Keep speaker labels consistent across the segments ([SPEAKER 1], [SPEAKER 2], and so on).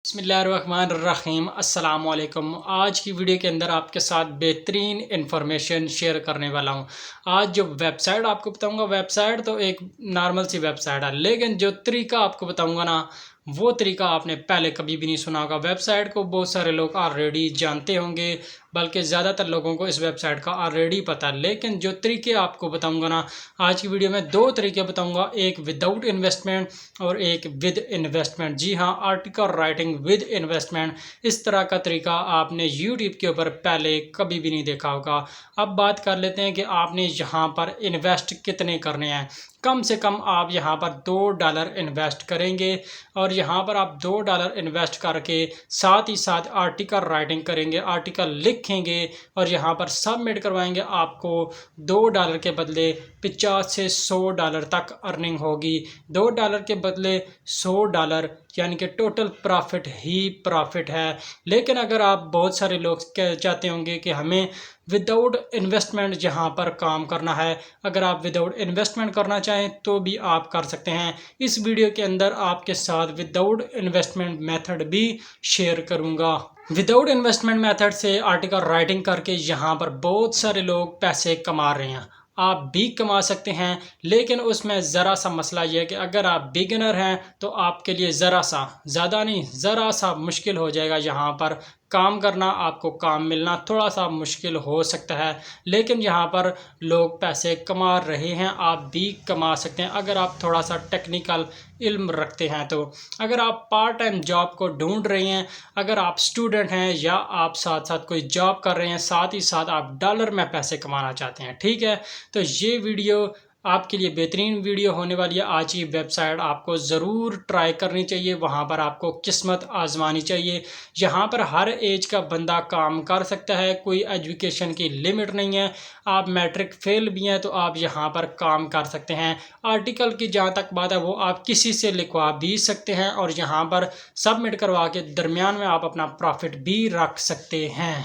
[SPEAKER 1] बिस्मिल्लाहिर्रहमानिर्रहीम अस्सलाम वालेकुम। आज की वीडियो के अंदर आपके साथ बेहतरीन इन्फॉर्मेशन शेयर करने वाला हूं। आज जो वेबसाइट आपको बताऊंगा, वेबसाइट तो एक नॉर्मल सी वेबसाइट है, लेकिन जो तरीका आपको बताऊंगा ना, वो तरीका आपने पहले कभी भी नहीं सुना होगा। वेबसाइट को बहुत सारे लोग ऑलरेडी जानते होंगे, बल्कि ज़्यादातर लोगों को इस वेबसाइट का ऑलरेडी पता है। लेकिन जो तरीके आपको बताऊंगा ना, आज की वीडियो में दो तरीके बताऊंगा, एक विदाउट इन्वेस्टमेंट और एक विद इन्वेस्टमेंट। जी हाँ, आर्टिकल राइटिंग विद इन्वेस्टमेंट, इस तरह का तरीका आपने यूट्यूब के ऊपर पहले कभी भी नहीं देखा होगा। अब बात कर लेते हैं कि आपने यहाँ पर इन्वेस्ट कितने करने हैं। कम से कम आप यहाँ पर $2 इन्वेस्ट करेंगे और यहाँ पर आप $2 इन्वेस्ट करके साथ ही साथ आर्टिकल राइटिंग करेंगे, आर्टिकल लिखेंगे और यहाँ पर सबमिट करवाएंगे। आपको $2 के बदले 50 से $100 तक अर्निंग होगी। $2 के बदले $100, यानी कि टोटल प्रॉफिट ही प्रॉफिट है। लेकिन अगर आप, बहुत सारे लोग चाहते होंगे कि हमें विदाउट इन्वेस्टमेंट यहाँ पर काम करना है, अगर आप विदाउट इन्वेस्टमेंट करना चाहें तो भी आप कर सकते हैं। इस वीडियो के अंदर आपके साथ विदाउट इन्वेस्टमेंट मेथड भी शेयर करूँगा। विदाउट इन्वेस्टमेंट मेथड से आर्टिकल राइटिंग करके यहाँ पर बहुत सारे लोग पैसे कमा रहे हैं, आप भी कमा सकते हैं। लेकिन उसमें ज़रा सा मसला यह है कि अगर आप बिगिनर हैं तो आपके लिए ज़रा सा, ज़्यादा नहीं, ज़रा सा मुश्किल हो जाएगा यहाँ पर काम करना, आपको काम मिलना थोड़ा सा मुश्किल हो सकता है। लेकिन यहाँ पर लोग पैसे कमा रहे हैं, आप भी कमा सकते हैं अगर आप थोड़ा सा टेक्निकल इल्म रखते हैं। तो अगर आप पार्ट टाइम जॉब को ढूंढ रहे हैं, अगर आप स्टूडेंट हैं या आप साथ साथ कोई जॉब कर रहे हैं, साथ ही साथ आप डॉलर में पैसे कमाना चाहते हैं, ठीक है, तो ये वीडियो आपके लिए बेहतरीन वीडियो होने वाली है। आज की वेबसाइट आपको ज़रूर ट्राई करनी चाहिए, वहाँ पर आपको किस्मत आजमानी चाहिए। यहाँ पर हर एज का बंदा काम कर सकता है, कोई एजुकेशन की लिमिट नहीं है। आप मैट्रिक फेल भी हैं तो आप यहाँ पर काम कर सकते हैं। आर्टिकल की जहाँ तक बात है वो आप किसी से लिखवा भी सकते हैं और यहाँ पर सबमिट करवा के दरमियान में आप अपना प्रॉफिट भी रख सकते हैं।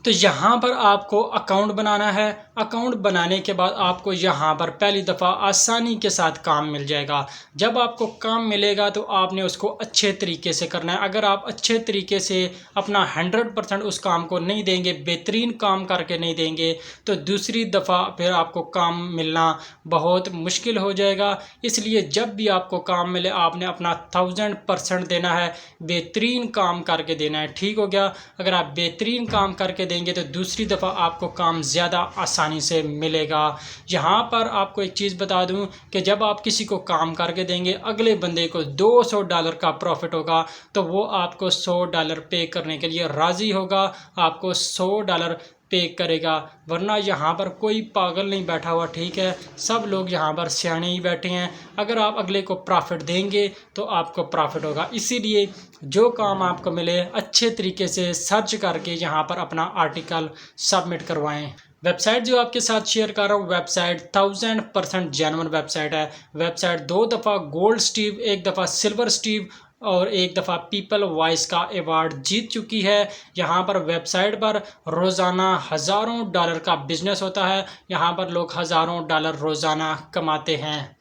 [SPEAKER 1] तो यहाँ पर आपको अकाउंट बनाना है। अकाउंट बनाने के बाद आपको यहाँ पर पहली दफ़ा आसानी के साथ काम मिल जाएगा। जब आपको काम मिलेगा तो आपने उसको अच्छे तरीके से करना है। अगर आप अच्छे तरीके से अपना 100% उस काम को नहीं देंगे, बेहतरीन काम करके नहीं देंगे, तो दूसरी दफ़ा फिर आपको काम मिलना बहुत मुश्किल हो जाएगा। इसलिए जब भी आपको काम मिले आपने अपना 1000% देना है, बेहतरीन काम करके देना है। ठीक हो गया। अगर आप बेहतरीन काम करके देंगे तो दूसरी दफ़ा आपको काम ज़्यादा आसानी से मिलेगा। यहाँ पर आपको एक चीज़ बता दूँ कि जब आप किसी को काम करके देंगे, अगले बंदे को $200 का प्रॉफिट होगा तो वो आपको $100 पे करने के लिए राज़ी होगा, आपको $100 पे करेगा। वरना यहाँ पर कोई पागल नहीं बैठा हुआ, ठीक है, सब लोग यहाँ पर सियाने ही बैठे हैं। अगर आप अगले को प्रॉफिट देंगे तो आपको प्रॉफिट होगा। इसीलिए जो काम आपको मिले अच्छे तरीके से सर्च करके यहाँ पर अपना आर्टिकल सबमिट करवाएं। वेबसाइट जो आपके साथ शेयर कर रहा हूँ, वेबसाइट 1000% जेन्युइन वेबसाइट है। वेबसाइट 2 दफ़ा गोल्ड स्टीव, 1 दफ़ा सिल्वर स्टीव और 1 दफ़ा पीपल वॉइस का अवार्ड जीत चुकी है। यहाँ पर वेबसाइट पर रोज़ाना हज़ारों डॉलर का बिजनेस होता है, यहाँ पर लोग हज़ारों डॉलर रोज़ाना कमाते हैं।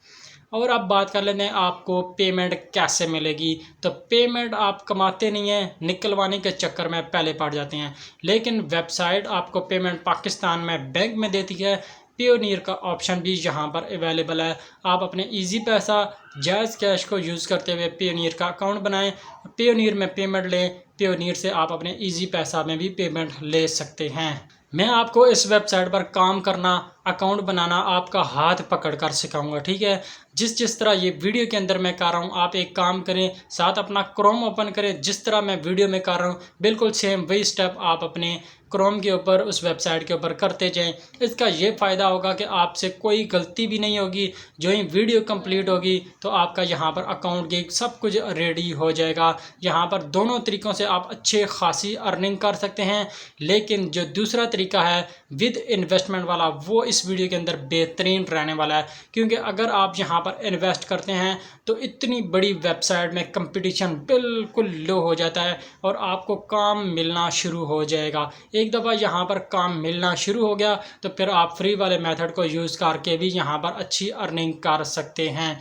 [SPEAKER 1] और अब बात कर लेते हैं आपको पेमेंट कैसे मिलेगी। तो पेमेंट आप कमाते नहीं हैं, निकलवाने के चक्कर में पहले पड़ जाते हैं। लेकिन वेबसाइट आपको पेमेंट पाकिस्तान में बैंक में देती है। पेयोनियर का ऑप्शन भी यहाँ पर अवेलेबल है। आप अपने इजी पैसा जायज़ कैश को यूज़ करते हुए पेयोनियर का अकाउंट बनाएं, पेयोनियर में पेमेंट लें, पेयोनियर से आप अपने इजी पैसा में भी पेमेंट ले सकते हैं। मैं आपको इस वेबसाइट पर काम करना, अकाउंट बनाना आपका हाथ पकड़ कर सिखाऊंगा, ठीक है। जिस तरह ये वीडियो के अंदर मैं कर रहा हूँ, आप एक काम करें, साथ अपना क्रोम ओपन करें, जिस तरह मैं वीडियो में कर रहा हूँ बिल्कुल सेम वही स्टेप आप अपने क्रोम के ऊपर, उस वेबसाइट के ऊपर करते जाएं। इसका ये फ़ायदा होगा कि आपसे कोई गलती भी नहीं होगी। जो ही वीडियो कंप्लीट होगी तो आपका यहाँ पर अकाउंट की सब कुछ रेडी हो जाएगा। यहाँ पर दोनों तरीक़ों से आप अच्छे खासी अर्निंग कर सकते हैं। लेकिन जो दूसरा तरीका है विद इन्वेस्टमेंट वाला, वो इस वीडियो के अंदर बेहतरीन रहने वाला है। क्योंकि अगर आप यहाँ पर इन्वेस्ट करते हैं तो इतनी बड़ी वेबसाइट में कंपटीशन बिल्कुल लो हो जाता है और आपको काम मिलना शुरू हो जाएगा। एक दफ़ा यहाँ पर काम मिलना शुरू हो गया तो फिर आप फ्री वाले मेथड को यूज़ करके भी यहाँ पर अच्छी अर्निंग कर सकते हैं।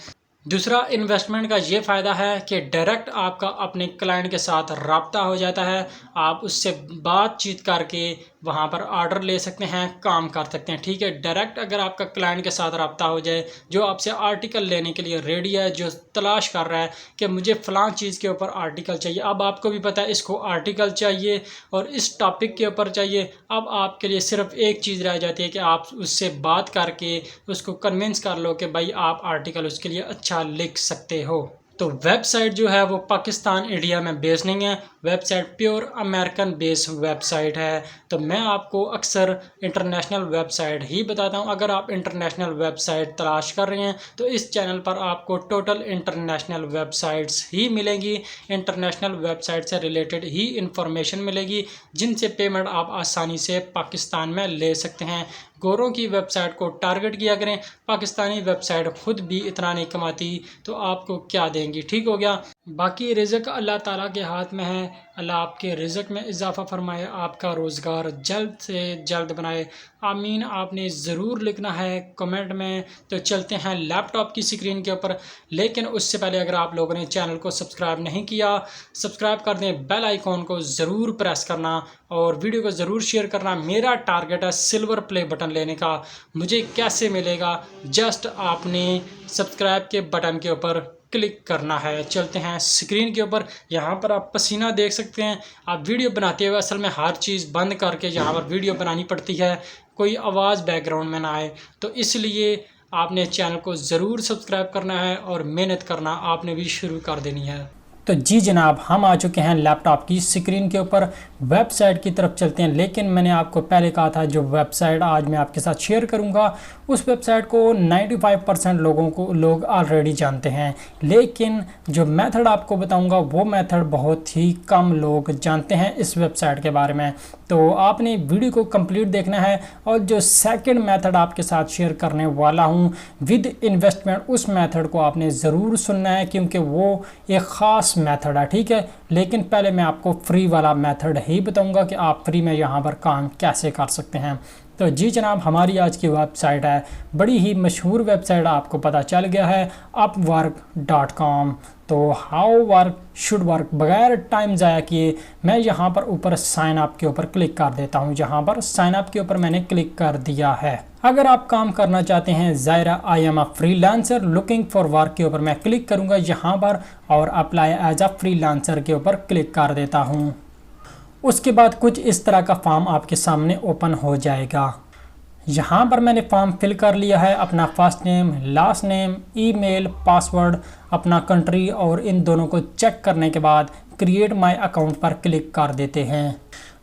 [SPEAKER 1] दूसरा इन्वेस्टमेंट का ये फ़ायदा है कि डायरेक्ट आपका अपने क्लाइंट के साथ रब्ता हो जाता है। आप उससे बातचीत करके वहाँ पर ऑर्डर ले सकते हैं, काम कर सकते हैं। ठीक है, डायरेक्ट अगर आपका क्लाइंट के साथ रब्ता हो जाए, जो आपसे आर्टिकल लेने के लिए रेडी है, जो तलाश कर रहा है कि मुझे फ़लाँ चीज़ के ऊपर आर्टिकल चाहिए, अब आपको भी पता है इसको आर्टिकल चाहिए और इस टॉपिक के ऊपर चाहिए। अब आपके लिए सिर्फ एक चीज़ रह जाती है कि आप उससे बात करके उसको कन्विंस कर लो कि भाई आप आर्टिकल उसके लिए अच्छा लिख सकते हो। तो वेबसाइट जो है वो पाकिस्तान इंडिया में बेस नहीं है, website pure American base website है। तो मैं आपको अक्सर इंटरनेशनल वेबसाइट ही बताता हूँ। अगर आप इंटरनेशनल वेबसाइट तलाश कर रहे हैं तो इस चैनल पर आपको टोटल इंटरनेशनल वेबसाइट्स ही मिलेंगी। इंटरनेशनल वेबसाइट से रिलेटेड ही इंफॉर्मेशन मिलेगी, जिनसे पेमेंट आप आसानी से पाकिस्तान में ले सकते हैं। गोरों की वेबसाइट को टारगेट किया करें, पाकिस्तानी वेबसाइट खुद भी इतना नहीं कमाती तो आपको क्या देंगी। ठीक हो गया। बाकी रिज़्क अल्लाह ताला के हाथ में है। अल्लाह आपके रिज़्क में इजाफ़ा फरमाए, आपका रोज़गार जल्द से जल्द बनाए। आमीन आपने ज़रूर लिखना है कमेंट में। तो चलते हैं लैपटॉप की स्क्रीन के ऊपर, लेकिन उससे पहले अगर आप लोगों ने चैनल को सब्सक्राइब नहीं किया, सब्सक्राइब कर दें, बेल आइकॉन को ज़रूर प्रेस करना और वीडियो को ज़रूर शेयर करना। मेरा टारगेट है सिल्वर प्ले बटन लेने का। मुझे कैसे मिलेगा? जस्ट आपने सब्सक्राइब के बटन के ऊपर क्लिक करना है। चलते हैं स्क्रीन के ऊपर। यहाँ पर आप पसीना देख सकते हैं। आप वीडियो बनाते हुए असल में हर चीज़ बंद करके यहाँ पर वीडियो बनानी पड़ती है, कोई आवाज़ बैकग्राउंड में ना आए। तो इसलिए आपने चैनल को ज़रूर सब्सक्राइब करना है और मेहनत करना आपने भी शुरू कर देनी है। तो जी जनाब, हम आ चुके हैं लैपटॉप की स्क्रीन के ऊपर। वेबसाइट की तरफ चलते हैं, लेकिन मैंने आपको पहले कहा था जो वेबसाइट आज मैं आपके साथ शेयर करूंगा उस वेबसाइट को 95% लोग ऑलरेडी जानते हैं, लेकिन जो मेथड आपको बताऊंगा वो मेथड बहुत ही कम लोग जानते हैं इस वेबसाइट के बारे में। तो आपने वीडियो को कंप्लीट देखना है और जो सेकंड मेथड आपके साथ शेयर करने वाला हूं विद इन्वेस्टमेंट, उस मेथड को आपने ज़रूर सुनना है क्योंकि वो एक ख़ास मेथड है। ठीक है, लेकिन पहले मैं आपको फ्री वाला मेथड ही बताऊंगा कि आप फ्री में यहाँ पर काम कैसे कर सकते हैं। तो जी जनाब, हमारी आज की वेबसाइट है बड़ी ही मशहूर वेबसाइट, आपको पता चल गया है, upwork.com। तो हाउ वर्क शुड वर्क, बगैर टाइम ज़ाया किए मैं यहाँ पर ऊपर साइन अप के ऊपर क्लिक कर देता हूँ। यहाँ पर साइन अप के ऊपर मैंने क्लिक कर दिया है। अगर आप काम करना चाहते हैं, Zaira I am a freelancer looking for work के ऊपर मैं क्लिक करूँगा यहाँ पर और अप्लाई एज अ फ्रीलांसर के ऊपर क्लिक कर देता हूँ। उसके बाद कुछ इस तरह का फॉर्म आपके सामने ओपन हो जाएगा। यहाँ पर मैंने फॉर्म फिल कर लिया है, अपना first name, last name, email, password, अपना कंट्री, और इन दोनों को चेक करने के बाद क्रिएट माय अकाउंट पर क्लिक कर देते हैं।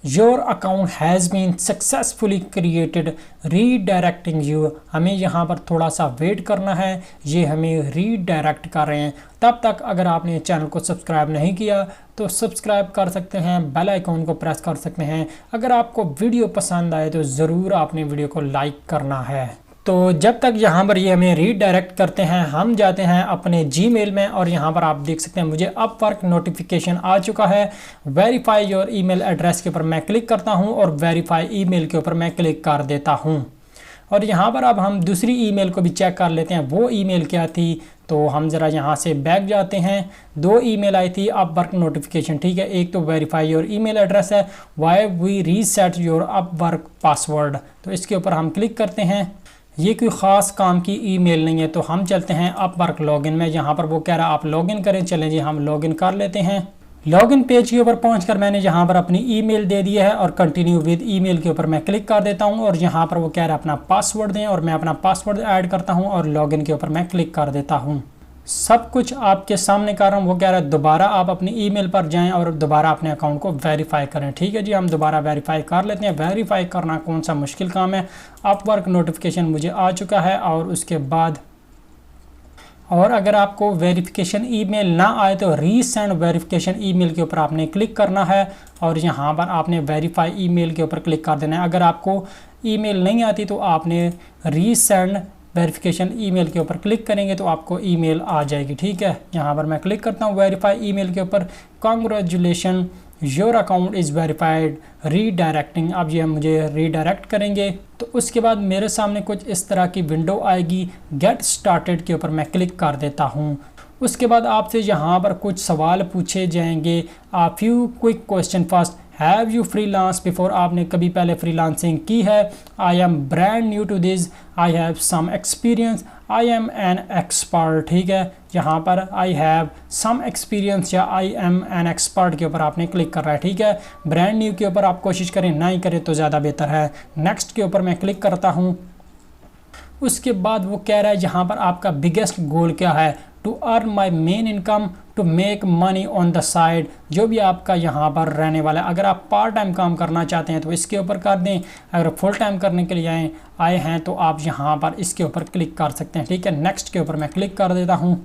[SPEAKER 1] Your account has been successfully created redirecting you. हमें यहाँ पर थोड़ा सा वेट करना है, ये हमें रीडायरेक्ट कर रहे हैं। तब तक अगर आपने चैनल को सब्सक्राइब नहीं किया तो सब्सक्राइब कर सकते हैं, बेल आइकॉन को प्रेस कर सकते हैं। अगर आपको वीडियो पसंद आए तो ज़रूर आपने वीडियो को लाइक करना है। तो जब तक यहाँ पर ये हमें रीडायरेक्ट करते हैं, हम जाते हैं अपने जीमेल में और यहाँ पर आप देख सकते हैं मुझे अपवर्क नोटिफिकेशन आ चुका है। वेरीफाई योर ईमेल एड्रेस के ऊपर मैं क्लिक करता हूँ और वेरीफाई ईमेल के ऊपर मैं क्लिक कर देता हूँ। और यहाँ पर अब हम दूसरी ईमेल को भी चेक कर लेते हैं, वो ईमेल क्या थी। तो हम ज़रा यहाँ से बैक जाते हैं। दो ईमेल आई थी अपवर्क नोटिफिकेशन, ठीक है। एक तो वेरीफाई योर ईमेल एड्रेस है, why we reset your Upwork password, तो इसके ऊपर हम क्लिक करते हैं। ये कोई ख़ास काम की ईमेल नहीं है, तो हम चलते हैं अपवर्क लॉगिन में। यहाँ पर वो कह रहा है आप लॉगिन करें, चलें जी हम लॉगिन कर लेते हैं। लॉगिन पेज के ऊपर पहुंचकर मैंने यहाँ पर अपनी ईमेल दे दी है और कंटिन्यू विद ईमेल के ऊपर मैं क्लिक कर देता हूँ और यहाँ पर वो कह रहा है अपना पासवर्ड दें और मैं अपना पासवर्ड ऐड करता हूँ और लॉगिन के ऊपर मैं क्लिक कर देता हूँ। सब कुछ आपके सामने कर रहा हूँ। वो कह रहा है दोबारा आप अपनी ईमेल पर जाएं और दोबारा अपने अकाउंट को वेरीफाई करें। ठीक है जी, हम दोबारा वेरीफाई कर लेते हैं। वेरीफाई करना कौन सा मुश्किल काम है। अपवर्क नोटिफिकेशन मुझे आ चुका है और उसके बाद और अगर आपको वेरिफिकेशन ईमेल ना आए तो रीसेंड वेरिफिकेशन ईमेल के ऊपर आपने क्लिक करना है और यहाँ पर आपने वेरीफाई ईमेल के ऊपर क्लिक कर देना है। अगर आपको ईमेल नहीं आती तो आपने रीसेंड वेरिफिकेशन ईमेल के ऊपर क्लिक करेंगे तो आपको ईमेल आ जाएगी। ठीक है, यहाँ पर मैं क्लिक करता हूँ वेरीफाई ईमेल के ऊपर। Congratulation your account is verified redirecting. अब ये मुझे रीडायरेक्ट करेंगे। तो उसके बाद मेरे सामने कुछ इस तरह की विंडो आएगी। गेट स्टार्टेड के ऊपर मैं क्लिक कर देता हूँ। उसके बाद आपसे यहाँ पर कुछ सवाल पूछे जाएंगे। A few quick question first, have you freelance before, आपने कभी पहले फ्रीलांसिंग की है। I am brand new to this, I have some experience, I am an expert. ठीक है, यहाँ पर आई हैव सम एक्सपीरियंस या आई एम एन एक्सपर्ट के ऊपर आपने क्लिक कर रहा है। ठीक है, ब्रांड न्यू के ऊपर आप कोशिश करें ना ही करें तो ज़्यादा बेहतर है। नेक्स्ट के ऊपर मैं क्लिक करता हूँ। उसके बाद वो कह रहा है यहाँ पर आपका बिगेस्ट गोल क्या है। To earn my main income, to make money on the side, जो भी आपका यहाँ पर रहने वाला है। अगर आप पार्ट टाइम काम करना चाहते हैं तो इसके ऊपर कर दें। अगर फुल टाइम करने के लिए आए हैं तो आप यहाँ पर इसके ऊपर क्लिक कर सकते हैं। ठीक है, नेक्स्ट के ऊपर मैं क्लिक कर देता हूँ।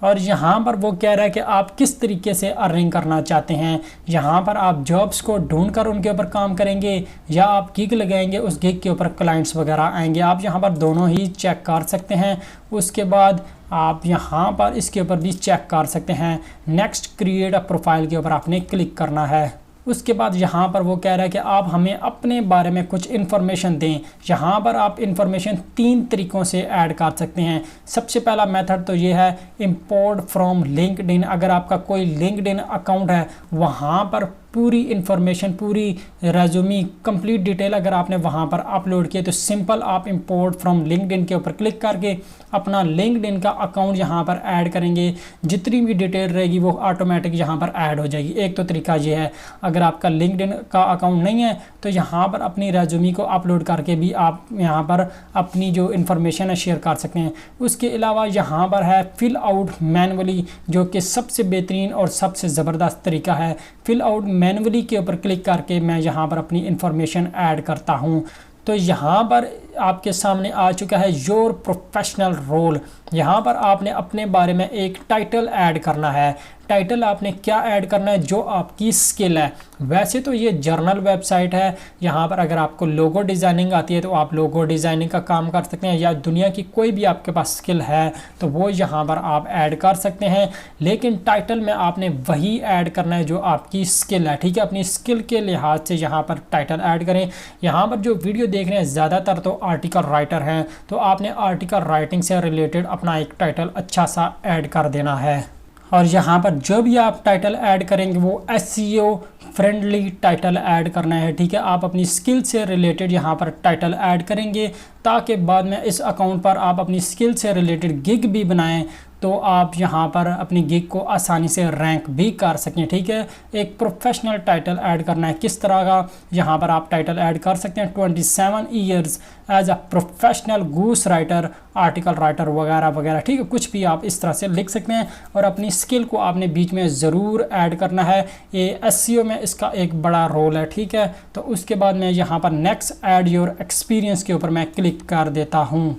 [SPEAKER 1] और यहाँ पर वो कह रहा है कि आप किस तरीके से अर्निंग करना चाहते हैं। यहाँ पर आप जॉब्स को ढूंढ कर उनके ऊपर काम करेंगे या आप गिग लगाएंगे, उस गिग के ऊपर क्लाइंट्स वगैरह आएंगे। आप यहाँ पर दोनों ही चेक कर सकते हैं। उसके बाद आप यहाँ पर इसके ऊपर भी चेक कर सकते हैं। नेक्स्ट क्रिएट अ प्रोफाइल के ऊपर आपने क्लिक करना है। उसके बाद यहाँ पर वो कह रहा है कि आप हमें अपने बारे में कुछ इन्फॉर्मेशन दें। यहाँ पर आप इन्फॉर्मेशन 3 तरीक़ों से ऐड कर सकते हैं। सबसे पहला मेथड तो ये है इंपोर्ट फ्रॉम लिंक्डइन। अगर आपका कोई लिंक्डइन अकाउंट है, वहाँ पर पूरी इन्फॉर्मेशन, पूरी रेज्यूमी, कंप्लीट डिटेल अगर आपने वहाँ पर अपलोड किए तो सिंपल आप इंपोर्ट फ्रॉम लिंक्डइन के ऊपर क्लिक करके अपना लिंक्डइन का अकाउंट यहाँ पर ऐड करेंगे। जितनी भी डिटेल रहेगी वो ऑटोमेटिक यहाँ पर ऐड हो जाएगी। एक तो तरीका ये है। अगर आपका लिंक्डइन का अकाउंट नहीं है तो यहाँ पर अपनी रेज्यूमी को अपलोड करके भी आप यहाँ पर अपनी जो इन्फॉर्मेशन है शेयर कर सकते हैं। उसके अलावा यहाँ पर है फिल आउट मैनुअली, जो कि सबसे बेहतरीन और सबसे ज़बरदस्त तरीका है। फिल आउट मैनुअली के ऊपर क्लिक करके मैं यहाँ पर अपनी इन्फॉर्मेशन ऐड करता हूँ। तो यहाँ पर आपके सामने आ चुका है योर प्रोफेशनल रोल। यहाँ पर आपने अपने बारे में एक टाइटल ऐड करना है। टाइटल आपने क्या ऐड करना है, जो आपकी स्किल है। वैसे तो ये जर्नल वेबसाइट है। यहाँ पर अगर आपको लोगो डिज़ाइनिंग आती है तो आप लोगो डिज़ाइनिंग का काम कर सकते हैं, या दुनिया की कोई भी आपके पास स्किल है तो वो यहाँ पर आप ऐड कर सकते हैं। लेकिन टाइटल में आपने वही ऐड करना है जो आपकी स्किल है। ठीक है, अपनी स्किल के लिहाज से यहाँ पर टाइटल ऐड करें। यहाँ पर जो वीडियो देख रहे हैं ज़्यादातर तो आर्टिकल राइटर हैं, तो आपने आर्टिकल राइटिंग से रिलेटेड अपना एक टाइटल अच्छा सा ऐड कर देना है। और यहाँ पर जो भी आप टाइटल ऐड करेंगे वो SEO फ्रेंडली टाइटल ऐड करना है। ठीक है, आप अपनी स्किल से रिलेटेड यहाँ पर टाइटल ऐड करेंगे ताकि बाद में इस अकाउंट पर आप अपनी स्किल से रिलेटेड गिग भी बनाएं तो आप यहाँ पर अपनी गिग को आसानी से रैंक भी कर सकें। ठीक है, एक प्रोफेशनल टाइटल ऐड करना है। किस तरह का यहाँ पर आप टाइटल ऐड कर सकते हैं, 27 ईयर्स एज अ प्रोफेशनल गूस राइटर, आर्टिकल राइटर वगैरह वगैरह। ठीक है, कुछ भी आप इस तरह से लिख सकते हैं और अपनी स्किल को आपने बीच में ज़रूर ऐड करना है। ये SEO में इसका एक बड़ा रोल है। ठीक है, तो उसके बाद मैं यहाँ पर नेक्स्ट ऐड योर एक्सपीरियंस के ऊपर मैं क्लिक कर देता हूँ।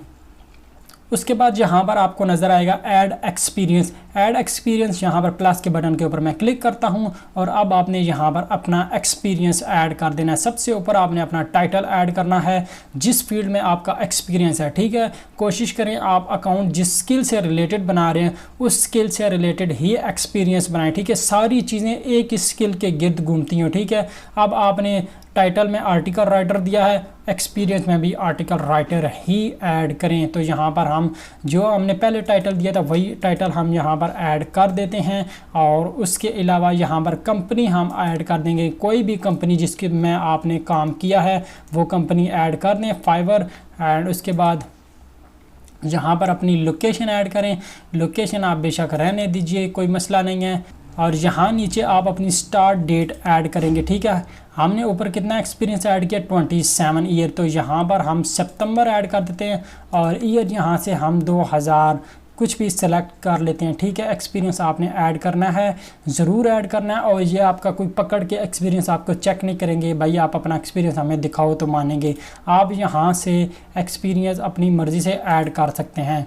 [SPEAKER 1] उसके बाद यहाँ पर आपको नज़र आएगा ऐड एक्सपीरियंस। ऐड एक्सपीरियंस यहाँ पर प्लस के बटन के ऊपर मैं क्लिक करता हूँ और अब आपने यहाँ पर अपना एक्सपीरियंस ऐड कर देना है। सबसे ऊपर आपने अपना टाइटल ऐड करना है जिस फील्ड में आपका एक्सपीरियंस है। ठीक है, कोशिश करें आप अकाउंट जिस स्किल से रिलेटेड बना रहे हैं उस स्किल से रिलेटेड ही एक्सपीरियंस बनाएं। ठीक है, सारी चीज़ें एक ही स्किल के गिर्द घूमती हैं। ठीक है, अब आपने टाइटल में आर्टिकल राइटर दिया है, एक्सपीरियंस में भी आर्टिकल राइटर ही ऐड करें। तो यहाँ पर हम जो हमने पहले टाइटल दिया था वही टाइटल हम यहाँ पर ऐड कर देते हैं। और उसके अलावा यहाँ पर कंपनी हम ऐड कर देंगे, कोई भी कंपनी जिसके में आपने काम किया है वो कंपनी ऐड कर दें, फाइवर। एंड उसके बाद यहाँ पर अपनी लोकेशन ऐड करें। लोकेशन आप बेशक रहने दीजिए, कोई मसला नहीं है। और यहाँ नीचे आप अपनी स्टार्ट डेट ऐड करेंगे। ठीक है, हमने ऊपर कितना एक्सपीरियंस ऐड किया, 27 ईयर, तो यहाँ पर हम सितंबर ऐड कर देते हैं और ईयर यहाँ से हम 2000 कुछ भी सेलेक्ट कर लेते हैं। ठीक है, एक्सपीरियंस आपने ऐड करना है, ज़रूर ऐड करना है। और ये आपका कोई पकड़ के एक्सपीरियंस आपको चेक नहीं करेंगे, भाई आप अपना एक्सपीरियंस हमें दिखाओ तो मानेंगे। आप यहाँ से एक्सपीरियंस अपनी मर्ज़ी से ऐड कर सकते हैं।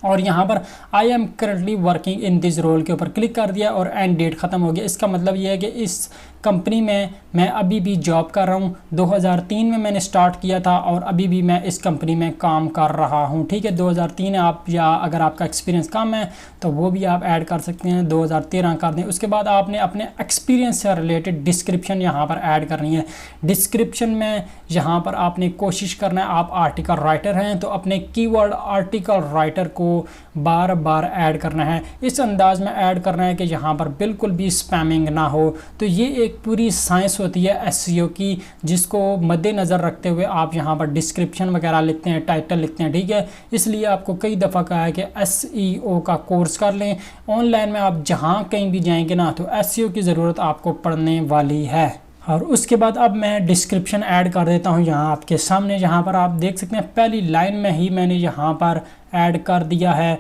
[SPEAKER 1] और यहाँ पर I am currently working in this role के ऊपर क्लिक कर दिया और एंड डेट ख़त्म हो गया। इसका मतलब ये है कि इस कंपनी में मैं अभी भी जॉब कर रहा हूँ। 2003 में मैंने स्टार्ट किया था और अभी भी मैं इस कंपनी में काम कर रहा हूँ। ठीक है, 2003 आप, या अगर आपका एक्सपीरियंस कम है तो वो भी आप ऐड कर सकते हैं, 2013 कर दें। उसके बाद आपने अपने एक्सपीरियंस से रिलेटेड डिस्क्रिप्शन यहाँ पर ऐड करनी है। डिस्क्रिप्शन में यहाँ पर आपने कोशिश करना है, आप आर्टिकल राइटर हैं तो अपने कीवर्ड आर्टिकल राइटर को बार बार ऐड करना है। इस अंदाज में ऐड करना है कि यहाँ पर बिल्कुल भी स्पैमिंग ना हो। तो ये एक पूरी साइंस होती है एसईओ की, जिसको मद्देनज़र रखते हुए आप यहाँ पर डिस्क्रिप्शन वगैरह लिखते हैं, टाइटल लिखते हैं। ठीक है, इसलिए आपको कई दफ़ा कहा है कि एसईओ का कोर्स कर लें। ऑनलाइन में आप जहाँ कहीं भी जाएंगे ना तो एसईओ की ज़रूरत आपको पड़ने वाली है। और उसके बाद अब मैं डिस्क्रिप्शन ऐड कर देता हूँ यहाँ आपके सामने। जहाँ पर आप देख सकते हैं पहली लाइन में ही मैंने यहाँ पर ऐड कर दिया है,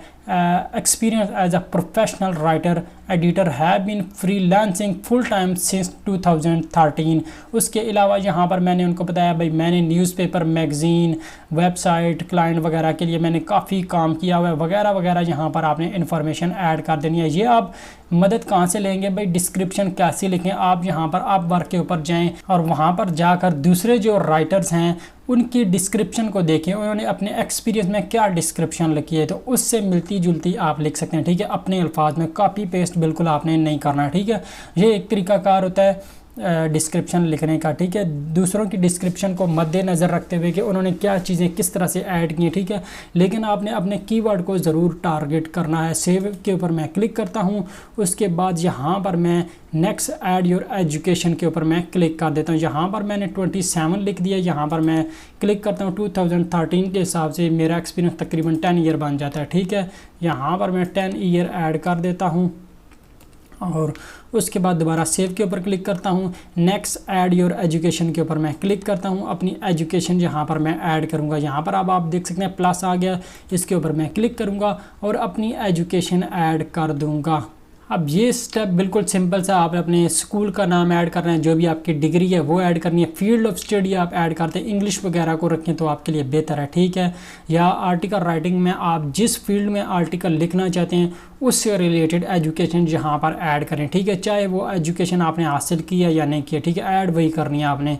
[SPEAKER 1] experience as a professional writer editor have been freelancing full time since 2013। उसके अलावा यहाँ पर मैंने उनको बताया भाई मैंने न्यूज़पेपर, मैगज़ीन, वेबसाइट, क्लाइंट वगैरह के लिए मैंने काफ़ी काम किया हुआ है वगैरह वगैरह। यहाँ पर आपने इन्फॉर्मेशन ऐड कर देनी है। ये आप मदद कहाँ से लेंगे भाई, डिस्क्रिप्शन कैसे लिखें। आप यहाँ पर आप वर्क के ऊपर जाएँ और वहाँ पर जाकर दूसरे जो राइटर्स हैं उनकी डिस्क्रिप्शन को देखें, उन्होंने अपने एक्सपीरियंस में क्या डिस्क्रिप्शन लिखी है तो उससे मिलती जुलती आप लिख सकते हैं। ठीक है, अपने अल्फाज में कॉपी पेस्ट बिल्कुल आपने नहीं करना है। ठीक है, ये एक तरीकाकार होता है डिस्क्रिप्शन लिखने का। ठीक है, दूसरों की डिस्क्रिप्शन को मद्देनज़र रखते हुए कि उन्होंने क्या चीज़ें किस तरह से ऐड की हैं। ठीक है, लेकिन आपने अपने कीवर्ड को ज़रूर टारगेट करना है। सेव के ऊपर मैं क्लिक करता हूं। उसके बाद यहाँ पर मैं नेक्स्ट ऐड योर एजुकेशन के ऊपर मैं क्लिक कर देता हूँ। यहाँ पर मैंने 27 लिख दिया। यहाँ पर मैं क्लिक करता हूँ। 2013 के हिसाब से मेरा एक्सपीरियंस तकरीबन 10 ईयर बन जाता है। ठीक है, यहाँ पर मैं 10 ईयर ऐड कर देता हूँ और उसके बाद दोबारा सेव के ऊपर क्लिक करता हूँ। नेक्स्ट ऐड योर एजुकेशन के ऊपर मैं क्लिक करता हूँ। अपनी एजुकेशन यहाँ पर मैं ऐड करूँगा। यहाँ पर अब आप देख सकते हैं प्लस आ गया, इसके ऊपर मैं क्लिक करूँगा और अपनी एजुकेशन ऐड कर दूँगा। अब ये स्टेप बिल्कुल सिंपल सा, आप अपने स्कूल का नाम ऐड कर रहे हैं, जो भी आपकी डिग्री है वो ऐड करनी है। फील्ड ऑफ स्टडी आप ऐड करते हैं, इंग्लिश वगैरह को रखें तो आपके लिए बेहतर है। ठीक है, या आर्टिकल राइटिंग में आप जिस फील्ड में आर्टिकल लिखना चाहते हैं उससे रिलेटेड एजुकेशन यहाँ पर ऐड करें। ठीक है, चाहे वो एजुकेशन आपने हासिल की है या नहीं किया। ठीक है, ऐड वही करनी है आपने।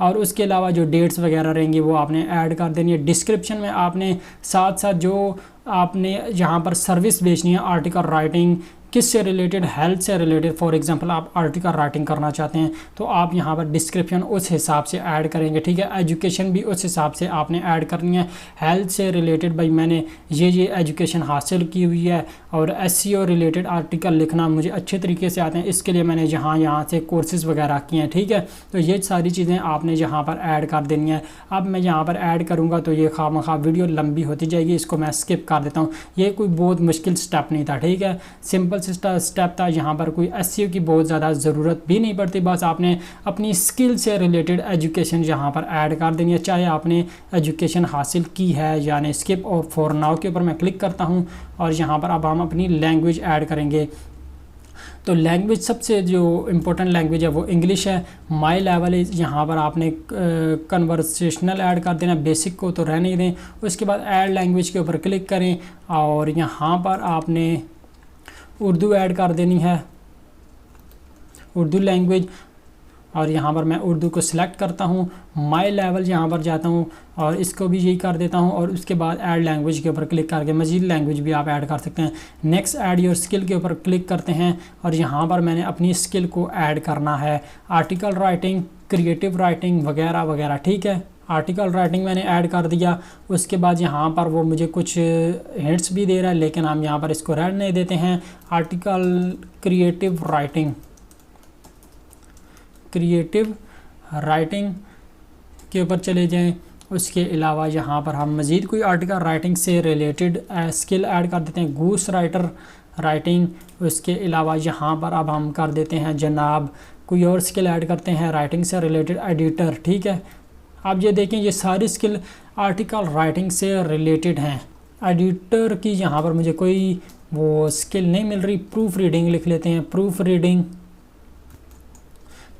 [SPEAKER 1] और उसके अलावा जो डेट्स वगैरह रहेंगी वो आपने ऐड कर देनी है। डिस्क्रिप्शन में आपने साथ साथ जो आपने यहाँ पर सर्विस बेचनी है, आर्टिकल राइटिंग किससे रिलेटेड, हेल्थ से रिलेटेड, फॉर एग्जांपल आप आर्टिकल राइटिंग करना चाहते हैं तो आप यहाँ पर डिस्क्रिप्शन उस हिसाब से ऐड करेंगे। ठीक है, एजुकेशन भी उस हिसाब से आपने ऐड करनी है। हेल्थ से रिलेटेड भाई मैंने ये एजुकेशन हासिल की हुई है और एसईओ रिलेटेड आर्टिकल लिखना मुझे अच्छे तरीके से आते हैं, इसके लिए मैंने यहाँ से कोर्सेज़ वगैरह किए हैं। ठीक है, तो ये सारी चीज़ें आपने यहाँ पर ऐड कर देनी है। अब मैं यहाँ पर ऐड करूँगा तो ये खामखा वीडियो लंबी होती जाएगी, इसको मैं स्किप कर देता हूँ। ये कोई बहुत मुश्किल स्टेप नहीं था। ठीक है, सिंपल स्टेप था। यहाँ पर कोई एसईओ की बहुत ज़्यादा ज़रूरत भी नहीं पड़ती, बस आपने अपनी स्किल से रिलेटेड एजुकेशन यहाँ पर ऐड कर देनी है, चाहे आपने एजुकेशन हासिल की है या नहीं। स्किप और फॉर नाउ के ऊपर मैं क्लिक करता हूँ और यहाँ पर अब हम अपनी लैंग्वेज ऐड करेंगे। तो लैंग्वेज सबसे जो इम्पोर्टेंट लैंग्वेज है वो इंग्लिश है। माई लेवल इज़, यहाँ पर आपने कन्वर्सेशनल ऐड कर देना, बेसिक को तो रहने ही दें। उसके बाद ऐड लैंग्वेज के ऊपर क्लिक करें और यहाँ पर आपने उर्दू ऐड कर देनी है, उर्दू लैंग्वेज। और यहाँ पर मैं उर्दू को सिलेक्ट करता हूँ। माई लेवल यहाँ पर जाता हूँ और इसको भी यही कर देता हूँ और उसके बाद ऐड लैंग्वेज के ऊपर क्लिक करके मज़ीद लैंग्वेज भी आप ऐड कर सकते हैं। नेक्स्ट ऐड योर स्किल के ऊपर क्लिक करते हैं और यहाँ पर मैंने अपनी स्किल को ऐड करना है, आर्टिकल राइटिंग, क्रिएटिव राइटिंग वगैरह वगैरह। ठीक है, आर्टिकल राइटिंग मैंने ऐड कर दिया। उसके बाद यहाँ पर वो मुझे कुछ हिंट्स भी दे रहा है, लेकिन हम यहाँ पर इसको रहने देते हैं। आर्टिकल क्रिएटिव राइटिंग के ऊपर चले जाएं। उसके अलावा यहाँ पर हम मज़ीद कोई आर्टिकल राइटिंग से रिलेटेड स्किल ऐड कर देते हैं, गूस राइटर राइटिंग। उसके अलावा यहाँ पर अब हम कर देते हैं जनाब कोई और स्किल ऐड करते हैं राइटिंग से रिलेटेड, एडिटर। ठीक है, आप ये देखें ये सारी स्किल आर्टिकल राइटिंग से रिलेटेड हैं। एडिटर की यहाँ पर मुझे कोई वो स्किल नहीं मिल रही। प्रूफ रीडिंग लिख लेते हैं, प्रूफ रीडिंग।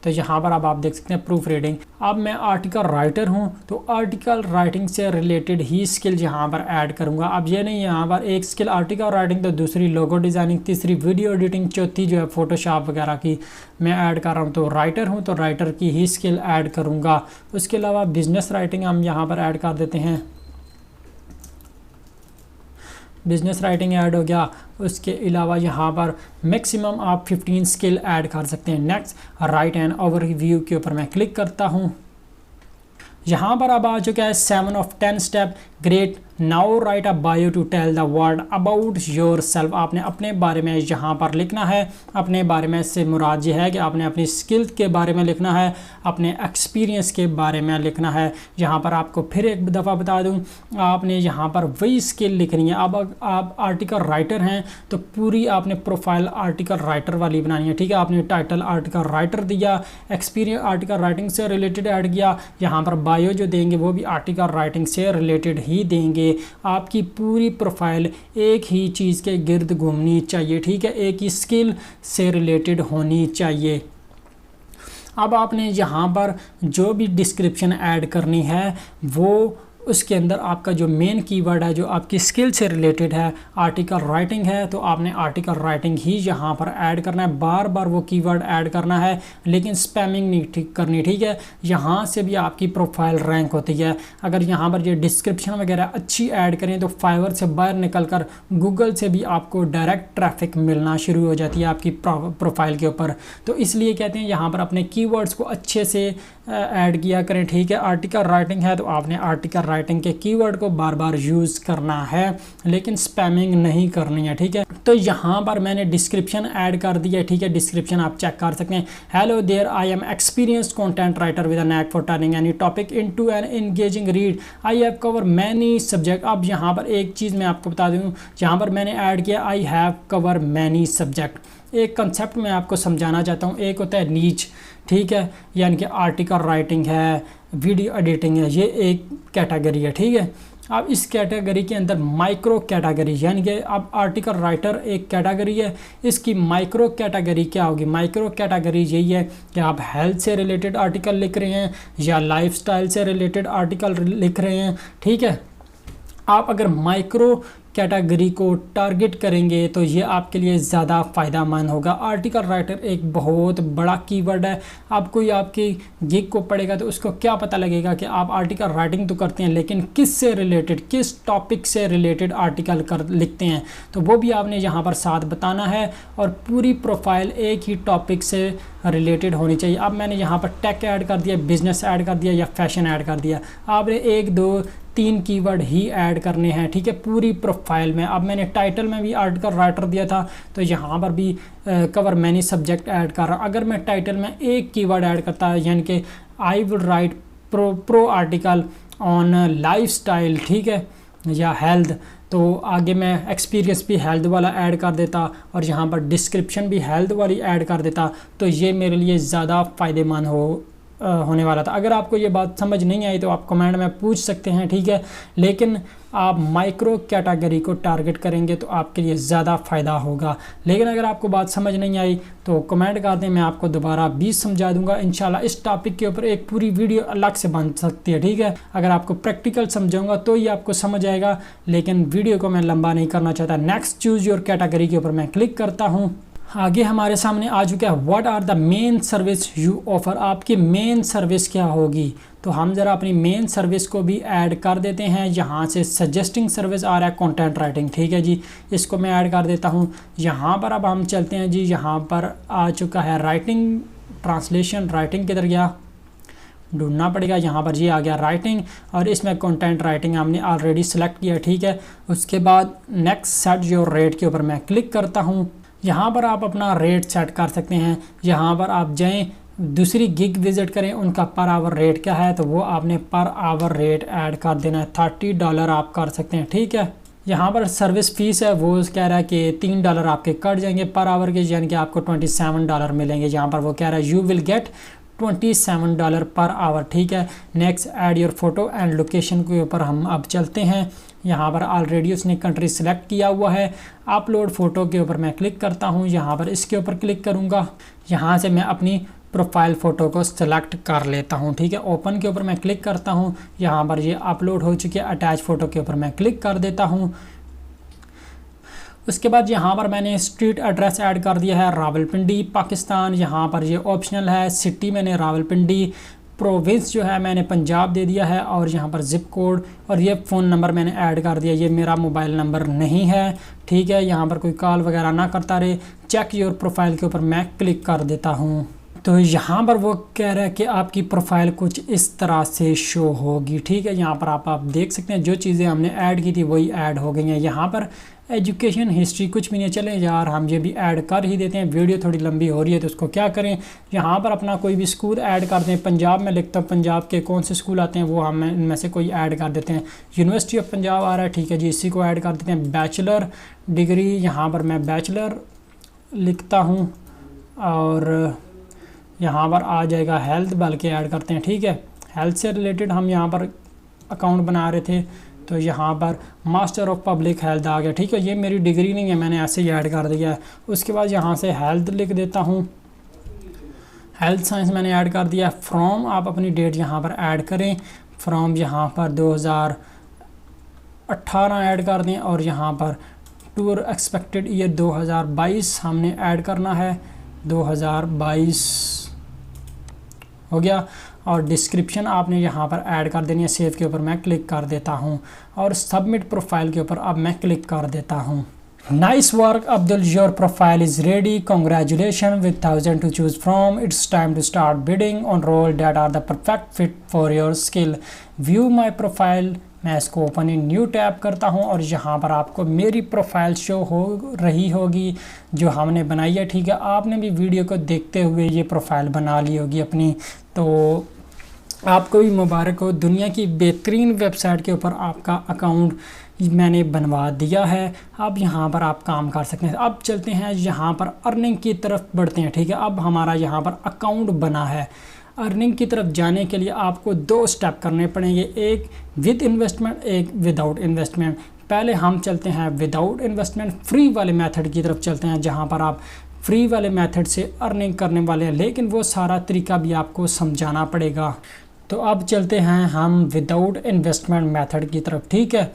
[SPEAKER 1] तो यहाँ पर अब आप देख सकते हैं प्रूफ रीडिंग। अब मैं आर्टिकल राइटर हूँ तो आर्टिकल राइटिंग से रिलेटेड ही स्किल यहाँ पर ऐड करूँगा। अब ये नहीं, यहाँ पर एक स्किल आर्टिकल राइटिंग तो दूसरी लोगो डिज़ाइनिंग, तीसरी वीडियो एडिटिंग, चौथी जो है फ़ोटोशॉप वगैरह की मैं ऐड कर रहा हूँ। तो राइटर हूँ तो राइटर की ही स्किल ऐड करूँगा। उसके अलावा बिजनेस राइटिंग हम यहाँ पर ऐड कर देते हैं, बिजनेस राइटिंग ऐड हो गया। उसके अलावा यहाँ पर मैक्सिमम आप 15 स्किल ऐड कर सकते हैं। नेक्स्ट राइट एंड ओवरव्यू के ऊपर मैं क्लिक करता हूँ। यहाँ पर अब आ चुका है 7 of 10 step. Great, now write a bio to tell the world about your yourself अपने बारे में यहाँ पर लिखना है। अपने बारे में से मुराद ये है कि आपने अपनी स्किल के बारे में लिखना है, अपने एक्सपीरियंस के बारे में लिखना है। यहाँ पर आपको फिर एक दफ़ा बता दूँ, आपने यहाँ पर वही स्किल लिखनी है। अब आप आर्टिकल राइटर हैं तो पूरी आपने प्रोफाइल आर्टिकल राइटर वाली बनानी है, ठीक है। आपने टाइटल आर्टिकल राइटर दिया, एक्सपीरियंस आर्टिकल राइटिंग से रिलेटेड ऐड किया। यहाँ पर बायो जो देंगे वो भी आर्टिकल राइटिंग से रिलेटेड ही देंगे। आपकी पूरी प्रोफाइल एक ही चीज़ के गिर्द घूमनी चाहिए, ठीक है, एक ही स्किल से रिलेटेड होनी चाहिए। अब आपने यहाँ पर जो भी डिस्क्रिप्शन ऐड करनी है वो उसके अंदर आपका जो मेन कीवर्ड है जो आपकी स्किल से रिलेटेड है, आर्टिकल राइटिंग है तो आपने आर्टिकल राइटिंग ही यहाँ पर ऐड करना है। बार बार वो कीवर्ड ऐड करना है, लेकिन स्पैमिंग नहीं करनी, ठीक है। यहाँ से भी आपकी प्रोफाइल रैंक होती है। अगर यहाँ पर ये डिस्क्रिप्शन वगैरह अच्छी ऐड करें तो फाइवर से बाहर निकल कर गूगल से भी आपको डायरेक्ट ट्रैफिक मिलना शुरू हो जाती है आपकी प्रोफाइल के ऊपर। तो इसलिए कहते हैं यहाँ पर अपने कीवर्ड्स को अच्छे से ऐड किया करें, ठीक है। आर्टिकल राइटिंग है तो आपने आर्टिकल राइटिंग के कीवर्ड को बार बार यूज़ करना है, लेकिन स्पैमिंग नहीं करनी है, ठीक है। तो यहाँ पर मैंने डिस्क्रिप्शन ऐड कर दिया, ठीक है। डिस्क्रिप्शन आप चेक कर सकते हैं। Hello there, I am experienced content writer with a knack for turning any topic into an engaging read, I have cover many subject. अब यहाँ पर एक चीज़ मैं आपको बता दूँ, यहाँ पर मैंने ऐड किया आई हैव कवर मैनी सब्जेक्ट। एक कंसेप्ट मैं आपको समझाना चाहता हूँ। एक होता है नीच, ठीक है, यानी कि आर्टिकल राइटिंग है, वीडियो एडिटिंग है, ये एक कैटेगरी है, ठीक है। अब इस कैटेगरी के अंदर माइक्रो कैटेगरी, यानी कि अब आर्टिकल राइटर एक कैटेगरी है, इसकी माइक्रो कैटेगरी क्या होगी? माइक्रो कैटेगरी यही है कि आप हेल्थ से रिलेटेड आर्टिकल लिख रहे हैं या लाइफस्टाइल से रिलेटेड आर्टिकल लिख रहे हैं, ठीक है। आप अगर माइक्रो कैटेगरी को टारगेट करेंगे तो ये आपके लिए ज़्यादा फ़ायदेमंद होगा। आर्टिकल राइटर एक बहुत बड़ा कीवर्ड है। आप कोई आपकी गिग को पढ़ेगा तो उसको क्या पता लगेगा कि आप आर्टिकल राइटिंग तो करते हैं, लेकिन किस से रिलेटेड, किस टॉपिक से रिलेटेड आर्टिकल लिखते हैं, तो वो भी आपने यहाँ पर साथ बताना है। और पूरी प्रोफाइल एक ही टॉपिक से रिलेटेड होनी चाहिए। अब मैंने यहाँ पर टेक ऐड कर दिया, बिजनेस ऐड कर दिया या फैशन ऐड कर दिया। आपने 1, 2, 3 कीवर्ड ही ऐड करने हैं, ठीक है, पूरी प्रोफाइल में। अब मैंने टाइटल में भी आर्टिकल राइटर दिया था तो यहाँ पर भी कवर मैनी सब्जेक्ट ऐड कर रहा हूँ। अगर मैं टाइटल में एक कीवर्ड ऐड करता यानी कि I would write pro article on lifestyle, ठीक है, या हेल्थ, तो आगे मैं एक्सपीरियंस भी हेल्थ वाला ऐड कर देता और यहाँ पर डिस्क्रिप्शन भी हेल्थ वाली ऐड कर देता, तो ये मेरे लिए ज़्यादा फ़ायदेमंद होने वाला था। अगर आपको ये बात समझ नहीं आई तो आप कमेंट में पूछ सकते हैं, ठीक है। लेकिन आप माइक्रो कैटेगरी को टारगेट करेंगे तो आपके लिए ज़्यादा फ़ायदा होगा। लेकिन अगर आपको बात समझ नहीं आई तो कमेंट कर दें, मैं आपको दोबारा भी समझा दूंगा। इंशाल्लाह इस टॉपिक के ऊपर एक पूरी वीडियो अलग से बन सकती है, ठीक है। अगर आपको प्रैक्टिकल समझाऊंगा तो ही आपको समझ आएगा, लेकिन वीडियो को मैं लंबा नहीं करना चाहता। नेक्स्ट चूज़ योर कैटेगरी के ऊपर मैं क्लिक करता हूँ। आगे हमारे सामने आ चुका है what are the main service you offer. आपकी मेन सर्विस क्या होगी? तो हम ज़रा अपनी मेन सर्विस को भी ऐड कर देते हैं। यहाँ से सजेस्टिंग सर्विस आ रहा है कंटेंट राइटिंग, ठीक है जी, इसको मैं ऐड कर देता हूँ। यहाँ पर अब हम चलते हैं जी, यहाँ पर आ चुका है राइटिंग, ट्रांसलेशन राइटिंग किधर गया, ढूंढना पड़ेगा। यहाँ पर जी आ गया राइटिंग और इसमें कंटेंट राइटिंग हमने ऑलरेडी सेलेक्ट किया, ठीक है। उसके बाद नेक्स्ट सेट योर रेट के ऊपर मैं क्लिक करता हूँ। यहाँ पर आप अपना रेट सेट कर सकते हैं। यहाँ पर आप जाएं, दूसरी गिग विज़िट करें, उनका पर आवर रेट क्या है तो वो आपने पर आवर रेट ऐड कर देना है। $30 आप कर सकते हैं, ठीक है। यहाँ पर सर्विस फ़ीस है वो कह रहा है कि $3 आपके कट जाएंगे पर आवर के, यानी कि आपको $27 मिलेंगे। यहाँ पर वो कह रहा है you will get $27 per hour, ठीक है। Next add your photo and location के ऊपर हम अब चलते हैं। यहाँ पर ऑलरेडी उसने कंट्री सेलेक्ट किया हुआ है। अपलोड फ़ोटो के ऊपर मैं क्लिक करता हूँ। यहाँ पर इसके ऊपर क्लिक करूँगा। यहाँ से मैं अपनी प्रोफाइल फ़ोटो को सिलेक्ट कर लेता हूँ। ठीक है, ओपन के ऊपर मैं क्लिक करता हूँ, यहाँ पर ये अपलोड हो चुकी है। अटैच फ़ोटो के ऊपर मैं क्लिक कर देता हूँ। उसके बाद यहाँ पर मैंने स्ट्रीट एड्रेस ऐड कर दिया है रावलपिंडी पाकिस्तान। यहाँ पर ये ऑप्शनल है, सिटी मैंने रावलपिंडी, प्रोविंस जो है मैंने पंजाब दे दिया है, और यहाँ पर ज़िप कोड और ये फ़ोन नंबर मैंने ऐड कर दिया। ये मेरा मोबाइल नंबर नहीं है। ठीक है, यहाँ पर कोई कॉल वगैरह ना करता रहे। चेक योर प्रोफाइल के ऊपर मैं क्लिक कर देता हूँ। तो यहाँ पर वो कह रहा है कि आपकी प्रोफाइल कुछ इस तरह से शो होगी। ठीक है, यहाँ पर आप देख सकते हैं जो चीज़ें हमने ऐड की थी वही ऐड हो गई हैं। यहाँ पर एजुकेशन हिस्ट्री कुछ भी नहीं, चले यार हम ये भी ऐड कर ही देते हैं। वीडियो थोड़ी लंबी हो रही है तो उसको क्या करें, यहाँ पर अपना कोई भी स्कूल ऐड कर दें। पंजाब में लिखता हूँ, पंजाब के कौन से स्कूल आते हैं वो हम इनमें से कोई ऐड कर देते हैं। यूनिवर्सिटी ऑफ पंजाब आ रहा है, ठीक है जी, इसी को ऐड कर देते हैं। बैचलर डिग्री, यहाँ पर मैं बैचलर लिखता हूँ, और यहाँ पर आ जाएगा हेल्थ, बल्कि ऐड करते हैं। ठीक है, हेल्थ से रिलेटेड हम यहाँ पर अकाउंट बना रहे थे, तो यहाँ पर मास्टर ऑफ पब्लिक हेल्थ आ गया। ठीक है, ये मेरी डिग्री नहीं है, मैंने ऐसे ही ऐड कर दिया है। उसके बाद यहाँ से हेल्थ लिख देता हूँ, हेल्थ साइंस मैंने ऐड कर दिया। फ्रॉम आप अपनी डेट यहाँ पर ऐड करें, फ्रॉम यहाँ पर 2018 ऐड कर दें, और यहाँ पर टूर एक्सपेक्टेड ईयर 2022 हमने ऐड करना है, 2022 हो गया। और डिस्क्रिप्शन आपने यहाँ पर ऐड कर देनी है। सेव के ऊपर मैं क्लिक कर देता हूँ, और सबमिट प्रोफाइल के ऊपर अब मैं क्लिक कर देता हूँ। Nice work Abdul, your profile is ready, congratulation with 1000 to choose from, it's time to start bidding on role that are the perfect fit for your skill, view my profile. मैं इसको open in new tab करता हूं, और यहाँ पर आपको मेरी profile show हो रही होगी जो हमने बनाई है। ठीक है, आपने भी वीडियो को देखते हुए ये प्रोफाइल बना ली होगी अपनी, तो आपको भी मुबारक हो। दुनिया की बेहतरीन वेबसाइट के ऊपर आपका अकाउंट मैंने बनवा दिया है। अब यहाँ पर आप काम कर सकते हैं। अब चलते हैं यहाँ पर अर्निंग की तरफ बढ़ते हैं। ठीक है, अब हमारा यहाँ पर अकाउंट बना है। अर्निंग की तरफ जाने के लिए आपको 2 स्टेप करने पड़ेंगे, एक विद इन्वेस्टमेंट, एक विदाउट इन्वेस्टमेंट। पहले हम चलते हैं विदाउट इन्वेस्टमेंट, फ्री वाले मेथड की तरफ चलते हैं, जहां पर आप फ्री वाले मेथड से अर्निंग करने वाले हैं, लेकिन वो सारा तरीका भी आपको समझाना पड़ेगा। तो अब चलते हैं हम विदाउट इन्वेस्टमेंट मेथड की तरफ। ठीक है,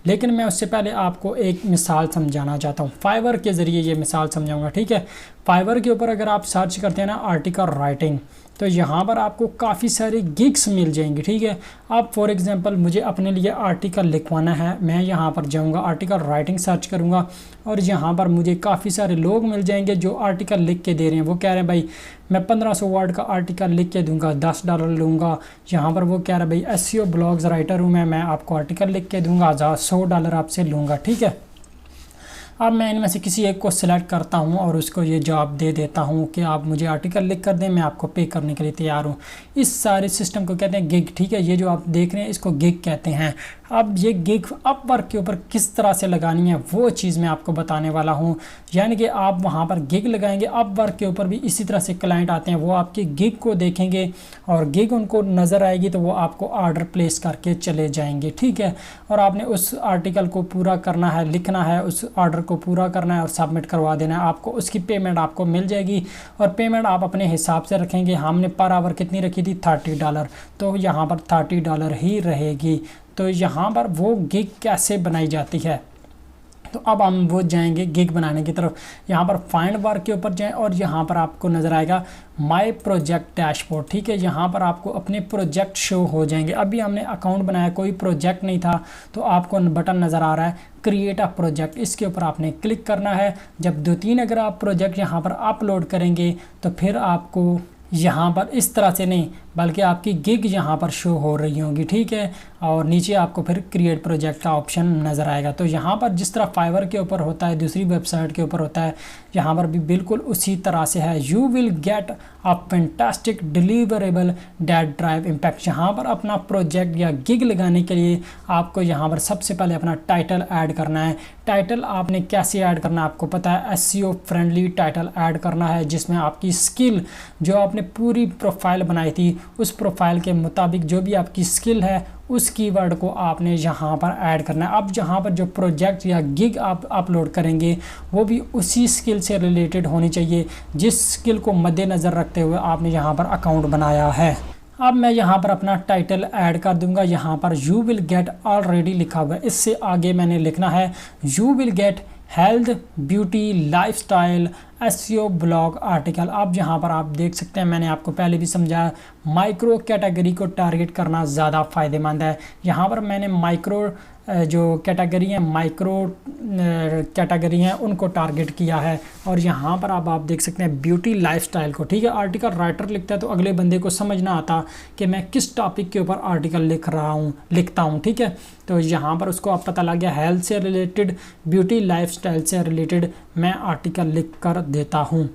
[SPEAKER 1] लेकिन मैं उससे पहले आपको एक मिसाल समझाना चाहता हूँ। फाइवर के ज़रिए ये मिसाल समझाऊंगा। ठीक है, फाइवर के ऊपर अगर आप सर्च करते हैं ना आर्टिकल राइटिंग, तो यहाँ पर आपको काफ़ी सारी गिग्स मिल जाएंगी। ठीक है, अब फॉर एग्जांपल मुझे अपने लिए आर्टिकल लिखवाना है, मैं यहाँ पर जाऊँगा, आर्टिकल राइटिंग सर्च करूँगा, और यहाँ पर मुझे काफ़ी सारे लोग मिल जाएंगे जो आर्टिकल लिख के दे रहे हैं। वो कह रहे हैं भाई मैं 1500 वर्ड का आर्टिकल लिख के दूंगा, $10 लूँगा। यहाँ पर वो कह रहा है भाई एसईओ ब्लॉग्स राइटर हूँ मैं आपको आर्टिकल लिख के दूंगा, $100 आपसे लूँगा। ठीक है, अब मैं इनमें से किसी एक को सिलेक्ट करता हूं और उसको ये जवाब दे देता हूं कि आप मुझे आर्टिकल लिख कर दें, मैं आपको पे करने के लिए तैयार हूं। इस सारे सिस्टम को कहते हैं गिग। ठीक है, ये जो आप देख रहे हैं इसको गिग कहते हैं। अब ये गिग अपवर्क के ऊपर किस तरह से लगानी है वो चीज़ मैं आपको बताने वाला हूं। यानी कि आप वहां पर गिग लगाएंगे, अपवर्क के ऊपर भी इसी तरह से क्लाइंट आते हैं, वो आपकी गिग को देखेंगे और गिग उनको नज़र आएगी तो वो आपको ऑर्डर प्लेस करके चले जाएंगे। ठीक है, और आपने उस आर्टिकल को पूरा करना है, लिखना है, उस ऑर्डर को पूरा करना है और सबमिट करवा देना है। आपको उसकी पेमेंट आपको मिल जाएगी, और पेमेंट आप अपने हिसाब से रखेंगे। हमने पर आवर कितनी रखी थी, $30, तो यहाँ पर $30 ही रहेगी। तो यहाँ पर वो गिग कैसे बनाई जाती है, तो अब हम वो जाएंगे गिग बनाने की तरफ। यहाँ पर फाइंड वर्क के ऊपर जाएं और यहाँ पर आपको नज़र आएगा माय प्रोजेक्ट डैशबोर्ड। ठीक है, यहाँ पर आपको अपने प्रोजेक्ट शो हो जाएंगे। अभी हमने अकाउंट बनाया, कोई प्रोजेक्ट नहीं था, तो आपको बटन नज़र आ रहा है क्रिएट अ प्रोजेक्ट, इसके ऊपर आपने क्लिक करना है। जब 2-3 अगर आप प्रोजेक्ट यहाँ पर अपलोड करेंगे तो फिर आपको यहाँ पर इस तरह से नहीं बल्कि आपकी गिग यहाँ पर शो हो रही होंगी। ठीक है, और नीचे आपको फिर क्रिएट प्रोजेक्ट का ऑप्शन नज़र आएगा। तो यहाँ पर जिस तरह फाइवर के ऊपर होता है, दूसरी वेबसाइट के ऊपर होता है, यहाँ पर भी बिल्कुल उसी तरह से है। You will get a fantastic deliverable that drive impact. यहाँ पर अपना प्रोजेक्ट या गिग लगाने के लिए आपको यहाँ पर सबसे पहले अपना टाइटल ऐड करना है। टाइटल आपने कैसे ऐड करना है आपको पता है, एसईओ फ्रेंडली टाइटल ऐड करना है, जिसमें आपकी स्किल जो आपने पूरी प्रोफाइल बनाई थी उस प्रोफाइल के मुताबिक जो भी आपकी स्किल है उस कीवर्ड को आपने यहाँ पर ऐड करना है। अब जहाँ पर जो प्रोजेक्ट या गिग आप अपलोड करेंगे वो भी उसी स्किल से रिलेटेड होनी चाहिए जिस स्किल को मद्देनज़र रखते हुए आपने यहाँ पर अकाउंट बनाया है। अब मैं यहाँ पर अपना टाइटल ऐड कर दूंगा। यहाँ पर यू विल गेट ऑलरेडी लिखा हुआ है, इससे आगे मैंने लिखना है you will get health, beauty, lifestyle, SEO, blog article. अब यहाँ पर आप देख सकते हैं, मैंने आपको पहले भी समझाया, माइक्रो कैटेगरी को टारगेट करना ज़्यादा फ़ायदेमंद है। यहाँ पर मैंने माइक्रो जो कैटेगरी हैं, माइक्रो कैटेगरी हैं, उनको टारगेट किया है। और यहाँ पर आप देख सकते हैं ब्यूटी, लाइफस्टाइल को, ठीक है। आर्टिकल राइटर लिखता है तो अगले बंदे को समझ ना आता कि मैं किस टॉपिक के ऊपर आर्टिकल लिखता हूँ, ठीक है। तो यहाँ पर उसको अब पता लग गया, हेल्थ से रिलेटेड, ब्यूटी, लाइफस्टाइल से रिलेटेड मैं आर्टिकल लिख कर देता हूँ।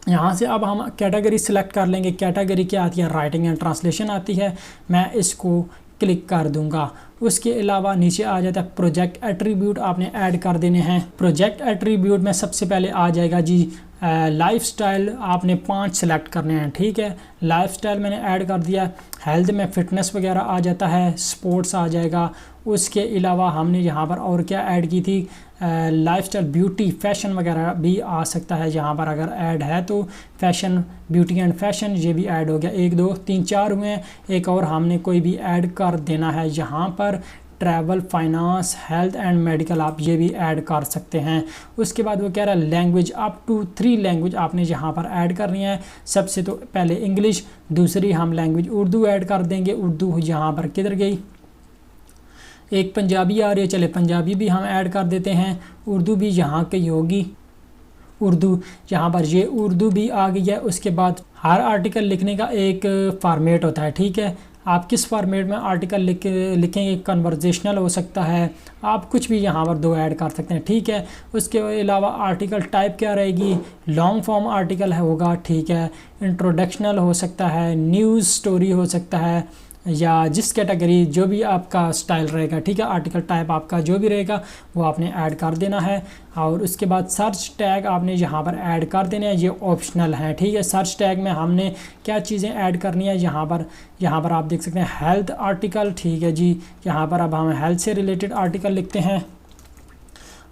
[SPEAKER 1] यहाँ से अब हम कैटेगरी सिलेक्ट कर लेंगे। कैटेगरी क्या आती है? राइटिंग एंड ट्रांसलेशन आती है। मैं इसको क्लिक कर दूंगा। उसके अलावा नीचे आ जाता है प्रोजेक्ट एट्रीब्यूट, आपने ऐड कर देने हैं। प्रोजेक्ट एट्रीब्यूट में सबसे पहले आ जाएगा जी लाइफस्टाइल, आपने 5 सेलेक्ट करने हैं, ठीक है। लाइफस्टाइल मैंने ऐड कर दिया। हेल्थ में फिटनेस वगैरह आ जाता है, स्पोर्ट्स आ जाएगा। उसके अलावा हमने यहाँ पर और क्या ऐड की थी? लाइफस्टाइल, ब्यूटी, फैशन वगैरह भी आ सकता है। यहाँ पर अगर ऐड है तो फैशन, ब्यूटी एंड फैशन, ये भी ऐड हो गया। 1 2 3 4 हुए हैं। एक और हमने कोई भी ऐड कर देना है यहाँ पर। Travel, finance, health and medical, आप ये भी ऐड कर सकते हैं। उसके बाद वो कह रहा है लैंग्वेज, अप टू 3 लैंग्वेज आपने यहाँ पर ऐड करनी है। सबसे तो पहले इंग्लिश, दूसरी हम लैंग्वेज उर्दू ऐड कर देंगे। उर्दू यहाँ पर किधर गई? एक पंजाबी आ रही है, चले पंजाबी भी हम ऐड कर देते हैं। उर्दू भी यहाँ की होगी, उर्दू यहाँ पर ये उर्दू भी आ गई है। उसके बाद हर आर्टिकल लिखने का एक फॉर्मेट होता है, ठीक है। आप किस फॉर्मेट में आर्टिकल लिखेंगे, कन्वर्जेशनल हो सकता है, आप कुछ भी यहाँ पर 2 ऐड कर सकते हैं, ठीक है। उसके अलावा आर्टिकल टाइप क्या रहेगी? लॉन्ग फॉर्म आर्टिकल होगा, ठीक है। इंट्रोडक्शनल हो सकता है, न्यूज़ स्टोरी हो सकता है, या जिस कैटेगरी जो भी आपका स्टाइल रहेगा, ठीक है। आर्टिकल टाइप आपका जो भी रहेगा वो आपने ऐड कर देना है। और उसके बाद सर्च टैग आपने यहाँ पर ऐड कर देने हैं, ये ऑप्शनल है, ठीक है। सर्च टैग में हमने क्या चीज़ें ऐड करनी है, यहाँ पर आप देख सकते हैं हेल्थ आर्टिकल, ठीक है जी। यहाँ पर अब हम हेल्थ से रिलेटेड आर्टिकल लिखते हैं।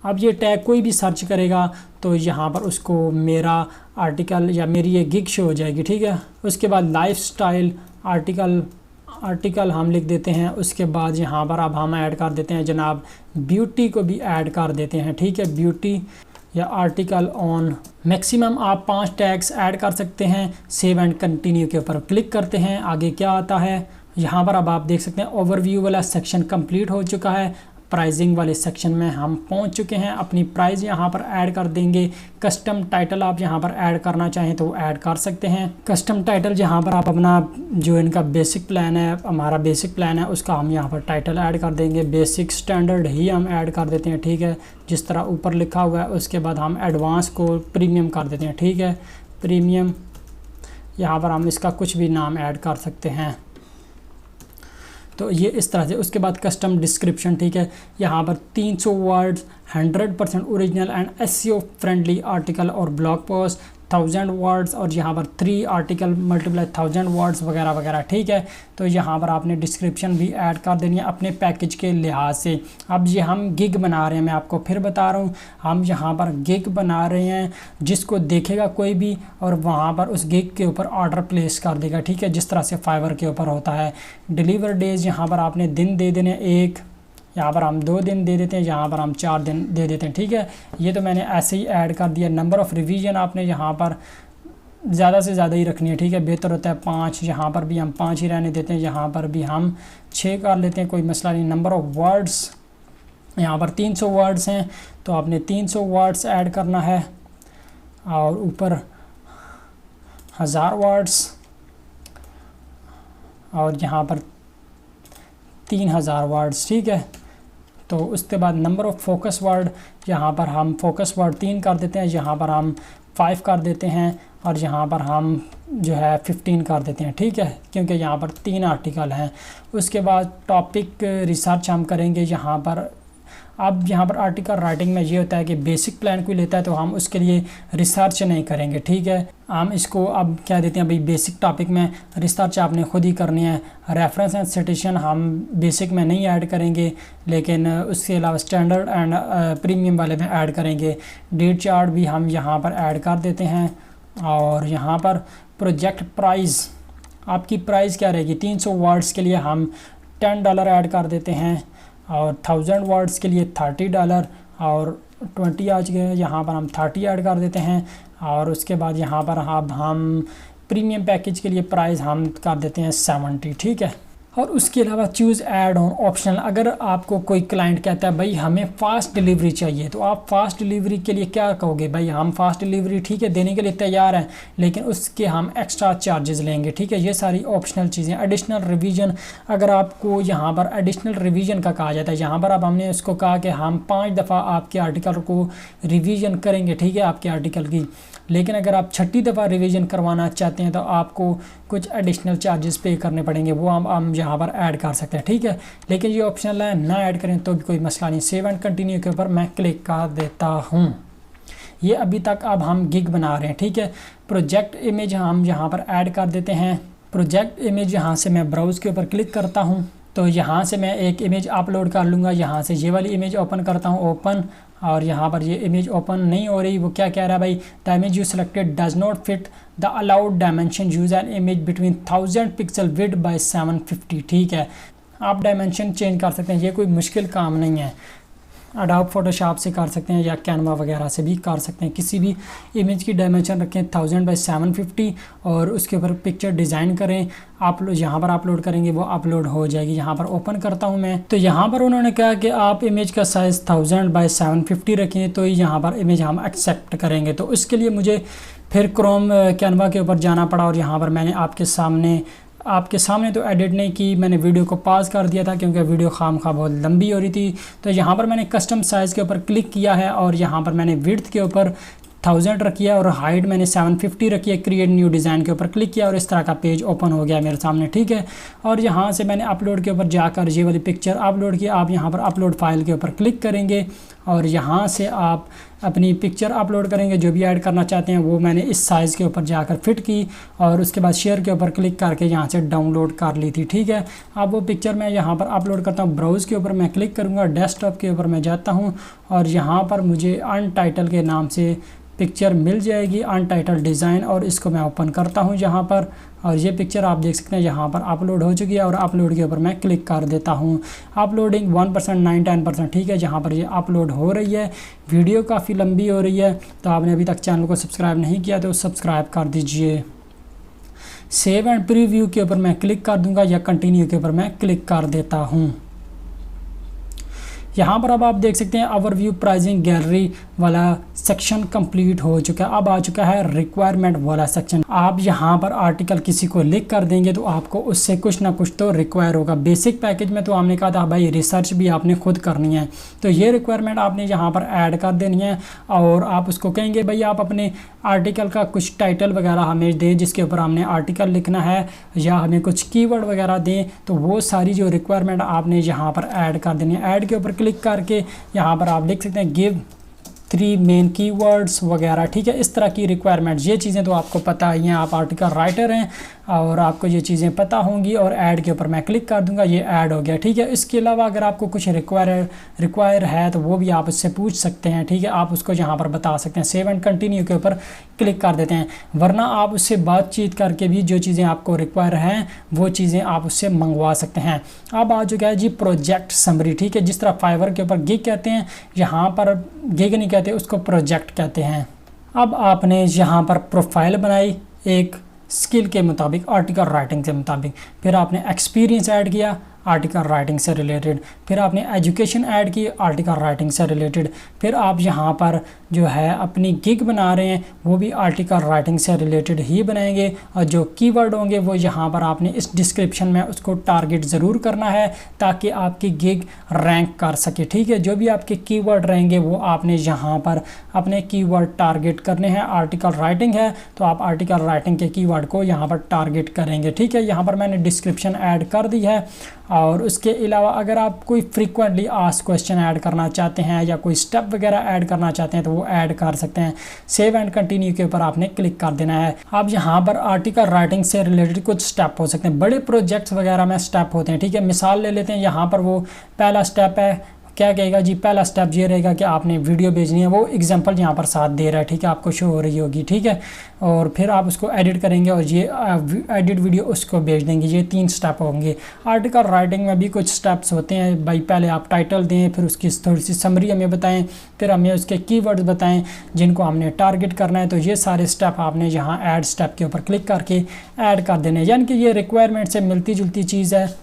[SPEAKER 1] अब ये टैग कोई भी सर्च करेगा तो यहाँ पर उसको मेरा आर्टिकल या मेरी ये गिग शो हो जाएगी, ठीक है। उसके बाद लाइफस्टाइल आर्टिकल हम लिख देते हैं। उसके बाद यहाँ पर अब हम ऐड कर देते हैं जनाब ब्यूटी को भी ऐड कर देते हैं, ठीक है। ब्यूटी या आर्टिकल ऑन, मैक्सिमम आप 5 टैग्स ऐड कर सकते हैं। सेव एंड कंटिन्यू के ऊपर क्लिक करते हैं। आगे क्या आता है यहाँ पर अब आप देख सकते हैं ओवरव्यू वाला सेक्शन कंप्लीट हो चुका है। प्राइसिंग वाले सेक्शन में हम पहुंच चुके हैं। अपनी प्राइस यहाँ पर ऐड कर देंगे। कस्टम टाइटल आप यहाँ पर ऐड करना चाहें तो ऐड कर सकते हैं। कस्टम टाइटल यहाँ पर आप अपना जो इनका बेसिक प्लान है, हमारा बेसिक प्लान है, उसका हम यहाँ पर टाइटल ऐड कर देंगे। बेसिक स्टैंडर्ड ही हम ऐड कर देते हैं, ठीक है, जिस तरह ऊपर लिखा हुआ है। उसके बाद हम एडवांस को प्रीमियम कर देते हैं, ठीक है। प्रीमियम यहाँ पर हम इसका कुछ भी नाम ऐड कर सकते हैं। तो ये इस तरह से। उसके बाद कस्टम डिस्क्रिप्शन, ठीक है। यहाँ पर 300 words, 100% original and SEO friendly article और ब्लॉग पोस्ट, 1000 वर्ड्स, और यहाँ पर 3 आर्टिकल मल्टीप्लाई 1000 वर्ड्स वगैरह वगैरह, ठीक है। तो यहाँ पर आपने डिस्क्रिप्शन भी ऐड कर देनी है अपने पैकेज के लिहाज से। अब ये हम गिग बना रहे हैं, मैं आपको फिर बता रहा हूँ, हम यहाँ पर गिग बना रहे हैं जिसको देखेगा कोई भी और वहाँ पर उस गिग के ऊपर ऑर्डर प्लेस कर देगा, ठीक है, जिस तरह से फाइवर के ऊपर होता है। डिलीवर डेज यहाँ पर आपने दिन दे देने 1, यहाँ पर हम 2 दिन दे देते हैं, यहाँ पर हम 4 दिन दे देते हैं, ठीक है। ये तो मैंने ऐसे ही ऐड कर दिया। नंबर ऑफ़ रिवीजन आपने यहाँ पर ज़्यादा से ज़्यादा ही रखनी है, ठीक है, बेहतर होता है 5। यहाँ पर भी हम 5 ही रहने देते हैं, यहाँ पर भी हम 6 कर लेते हैं, कोई मसला नहीं। नंबर ऑफ़ वर्ड्स यहाँ पर 300 वर्ड्स हैं तो आपने 300 वर्ड्स ऐड करना है, और ऊपर 1000 वर्ड्स, और यहाँ पर 3000 वर्ड्स, ठीक है। तो उसके बाद नंबर ऑफ़ फोकस वर्ड, यहाँ पर हम फोकस वर्ड 3 कर देते हैं, यहाँ पर हम 5 कर देते हैं, और यहाँ पर हम जो है 15 कर देते हैं, ठीक है, क्योंकि यहाँ पर 3 आर्टिकल हैं। उसके बाद टॉपिक रिसर्च हम करेंगे, यहाँ पर
[SPEAKER 2] अब यहाँ पर आर्टिकल राइटिंग में ये होता है कि बेसिक प्लान कोई लेता है तो हम उसके लिए रिसर्च नहीं करेंगे, ठीक है। हम इसको अब क्या देते हैं भाई, बेसिक टॉपिक में रिसर्च आपने खुद ही करनी है। रेफरेंस एंड सिटेशन हम बेसिक में नहीं ऐड करेंगे, लेकिन उसके अलावा स्टैंडर्ड एंड प्रीमियम वाले में ऐड करेंगे। डेट चार्ट भी हम यहाँ पर ऐड कर देते हैं। और यहाँ पर प्रोजेक्ट प्राइस, आपकी प्राइस क्या रहेगी, 300 वर्ड्स के लिए हम $10 ऐड कर देते हैं, और 1000 वर्ड्स के लिए $30, और 20 आज के यहाँ पर हम 30 ऐड कर देते हैं। और उसके बाद यहाँ पर हम प्रीमियम पैकेज के लिए प्राइस हम कर देते हैं 70, ठीक है। और उसके अलावा चूज़ ऐड ऑन ऑप्शनल, अगर आपको कोई क्लाइंट कहता है भाई हमें फ़ास्ट डिलीवरी चाहिए, तो आप फ़ास्ट डिलीवरी के लिए क्या कहोगे, भाई हम फ़ास्ट डिलीवरी ठीक है देने के लिए तैयार हैं, लेकिन उसके हम एक्स्ट्रा चार्जेस लेंगे, ठीक है। ये सारी ऑप्शनल चीज़ें। एडिशनल रिवीजन, अगर आपको यहाँ पर एडिशनल रिवीजन का कहा जाता है, यहाँ पर अब हमने उसको कहा कि हम 5 दफ़ा आपके आर्टिकल को रिवीजन करेंगे, ठीक है, आपके आर्टिकल की। लेकिन अगर आप 6ठी दफ़ा रिवीजन करवाना चाहते हैं तो आपको कुछ एडिशनल चार्जेस पे करने पड़ेंगे, वो हम यहाँ पर ऐड कर सकते हैं, ठीक है। लेकिन ये ऑप्शनल है, ना ऐड करें तो भी कोई मसला नहीं। सेव एंड कंटिन्यू के ऊपर मैं क्लिक कर देता हूँ। ये अभी तक अब हम गिग बना रहे हैं, ठीक है। प्रोजेक्ट इमेज हम यहाँ पर ऐड कर देते हैं। प्रोजेक्ट इमेज यहाँ से मैं ब्राउज़ के ऊपर क्लिक करता हूँ, तो यहाँ से मैं एक इमेज अपलोड कर लूँगा। यहाँ से ये वाली इमेज ओपन करता हूँ, ओपन, और यहाँ पर ये इमेज ओपन नहीं हो रही। वो क्या कह रहा है भाई, the image you selected does not fit the allowed dimension, use an image between 1000 pixel width by 750, ठीक है। आप डायमेंशन चेंज कर सकते हैं, ये कोई मुश्किल काम नहीं है। अडोब फोटोशॉप से कर सकते हैं या कैनवा वगैरह से भी कर सकते हैं। किसी भी इमेज की डायमेंशन रखें 1000 बाय 750 और उसके ऊपर पिक्चर डिज़ाइन करें, आप यहाँ पर अपलोड करेंगे, वो अपलोड हो जाएगी। यहाँ पर ओपन करता हूँ मैं, तो यहाँ पर उन्होंने कहा कि आप इमेज का साइज़ 1000 बाय 750 रखें, तो यहाँ पर इमेज हम एक्सेप्ट करेंगे। तो उसके लिए मुझे फिर क्रोम कैनवा के ऊपर जाना पड़ा, और यहाँ पर मैंने आपके सामने तो एडिट नहीं की, मैंने वीडियो को पॉज कर दिया था क्योंकि वीडियो खामखा बहुत लंबी हो रही थी। तो यहाँ पर मैंने कस्टम साइज़ के ऊपर क्लिक किया है, और यहाँ पर मैंने विड्थ के ऊपर 1000 रखी है और हाइट मैंने 750 रखी है। क्रिएट न्यू डिज़ाइन के ऊपर क्लिक किया और इस तरह का पेज ओपन हो गया मेरे सामने, ठीक है। और यहाँ से मैंने अपलोड के ऊपर जाकर ये वाली पिक्चर अपलोड की। आप यहाँ पर अपलोड फाइल के ऊपर क्लिक करेंगे और यहाँ से आप अपनी पिक्चर अपलोड करेंगे, जो भी ऐड करना चाहते हैं। वो मैंने इस साइज़ के ऊपर जाकर फिट की और उसके बाद शेयर के ऊपर क्लिक करके यहाँ से डाउनलोड कर ली थी, ठीक है। अब वो पिक्चर मैं यहाँ पर अपलोड करता हूँ। ब्राउज़ के ऊपर मैं क्लिक करूँगा, डेस्कटॉप के ऊपर मैं जाता हूँ और यहाँ पर मुझे अनटाइटल के नाम से पिक्चर मिल जाएगी, अनटाइटल डिज़ाइन, और इसको मैं ओपन करता हूँ यहाँ पर। और ये पिक्चर आप देख सकते हैं यहाँ पर अपलोड हो चुकी है और अपलोड के ऊपर मैं क्लिक कर देता हूँ। अपलोडिंग 1%, 9-10%, ठीक है। जहाँ पर ये अपलोड हो रही है। वीडियो काफ़ी लंबी हो रही है, तो आपने अभी तक चैनल को सब्सक्राइब नहीं किया तो सब्सक्राइब कर दीजिए। सेव एंड प्रीव्यू के ऊपर मैं क्लिक कर दूँगा या कंटिन्यू के ऊपर मैं क्लिक कर देता हूँ। यहाँ पर अब आप देख सकते हैं ओवरव्यू प्राइसिंग गैलरी वाला सेक्शन कंप्लीट हो चुका है। अब आ चुका है रिक्वायरमेंट वाला सेक्शन। आप यहाँ पर आर्टिकल किसी को लिख कर देंगे तो आपको उससे कुछ ना कुछ तो रिक्वायर होगा। बेसिक पैकेज में तो हमने कहा था भाई रिसर्च भी आपने खुद करनी है, तो ये रिक्वायरमेंट आपने यहाँ पर ऐड कर देनी है। और आप उसको कहेंगे भाई आप अपने आर्टिकल का कुछ टाइटल वगैरह हमें दें जिसके ऊपर हमने आर्टिकल लिखना है, या हमें कुछ कीवर्ड वगैरह दें। तो वो सारी जो रिक्वायरमेंट आपने यहाँ पर ऐड कर देनी है। ऐड के ऊपर क्लिक करके यहाँ पर आप देख सकते हैं गिव 3 मेन कीवर्ड्स वगैरह, ठीक है। इस तरह की रिक्वायरमेंट, ये चीज़ें तो आपको पता ही हैं, आप आर्टिकल राइटर हैं और आपको ये चीज़ें पता होंगी। और ऐड के ऊपर मैं क्लिक कर दूंगा, ये ऐड हो गया, ठीक है। इसके अलावा अगर आपको कुछ रिक्वायर है तो वो भी आप उससे पूछ सकते हैं, ठीक है। आप उसको यहाँ पर बता सकते हैं। सेव एंड कंटिन्यू के ऊपर क्लिक कर देते हैं, वरना आप उससे बातचीत करके भी जो चीज़ें आपको रिक्वायर हैं वो चीज़ें आप उससे मंगवा सकते हैं। अब आ चुका है जी प्रोजेक्ट समरी, ठीक है। जिस तरह फाइवर के ऊपर गिग कहते हैं, यहाँ पर गिग नहीं कहते, उसको प्रोजेक्ट कहते हैं। अब आपने यहाँ पर प्रोफाइल बनाई एक स्किल के मुताबिक, आर्टिकल राइटिंग के मुताबिक। फिर आपने एक्सपीरियंस ऐड किया आर्टिकल राइटिंग से रिलेटेड। फिर आपने एजुकेशन ऐड की आर्टिकल राइटिंग से रिलेटेड। फिर आप यहाँ पर जो है अपनी गिग बना रहे हैं वो भी आर्टिकल राइटिंग से रिलेटेड ही बनाएंगे। और जो कीवर्ड होंगे वो यहाँ पर आपने इस डिस्क्रिप्शन में उसको टारगेट ज़रूर करना है ताकि आपकी गिग रैंक कर सके, ठीक है। जो भी आपके कीवर्ड रहेंगे वो आपने यहाँ पर अपने कीवर्ड टारगेट करने हैं। आर्टिकल राइटिंग है तो आप आर्टिकल राइटिंग के कीवर्ड को यहाँ पर टारगेट करेंगे, ठीक है। यहाँ पर मैंने डिस्क्रिप्शन ऐड कर दी है और उसके अलावा अगर आप कोई फ्रीक्वेंटली आस्क्ड क्वेश्चन ऐड करना चाहते हैं या कोई स्टेप वगैरह ऐड करना चाहते हैं तो वो ऐड कर सकते हैं। सेव एंड कंटिन्यू के ऊपर आपने क्लिक कर देना है। अब यहाँ पर आर्टिकल राइटिंग से रिलेटेड कुछ स्टेप हो सकते हैं, बड़े प्रोजेक्ट्स वगैरह में स्टेप होते हैं, ठीक है। मिसाल ले लेते हैं, यहाँ पर वो पहला स्टेप है, क्या कहेगा जी, पहला स्टेप ये रहेगा कि आपने वीडियो भेजनी है, वो एग्जांपल यहाँ पर साथ दे रहा है, ठीक है, आपको शो हो रही होगी, ठीक है। और फिर आप उसको एडिट करेंगे और ये एडिट वीडियो उसको भेज देंगे। ये 3 स्टेप होंगे। आर्टिकल राइटिंग में भी कुछ स्टेप्स होते हैं भाई, पहले आप टाइटल दें, फिर उसकी थोड़ी सी समरी हमें बताएं, फिर हमें उसके कीवर्ड्स बताएं जिनको हमने टारगेट करना है। तो ये सारे स्टेप आपने यहाँ ऐड स्टेप के ऊपर क्लिक करके ऐड कर देने, यानी कि ये रिक्वायरमेंट से मिलती जुलती चीज़ है।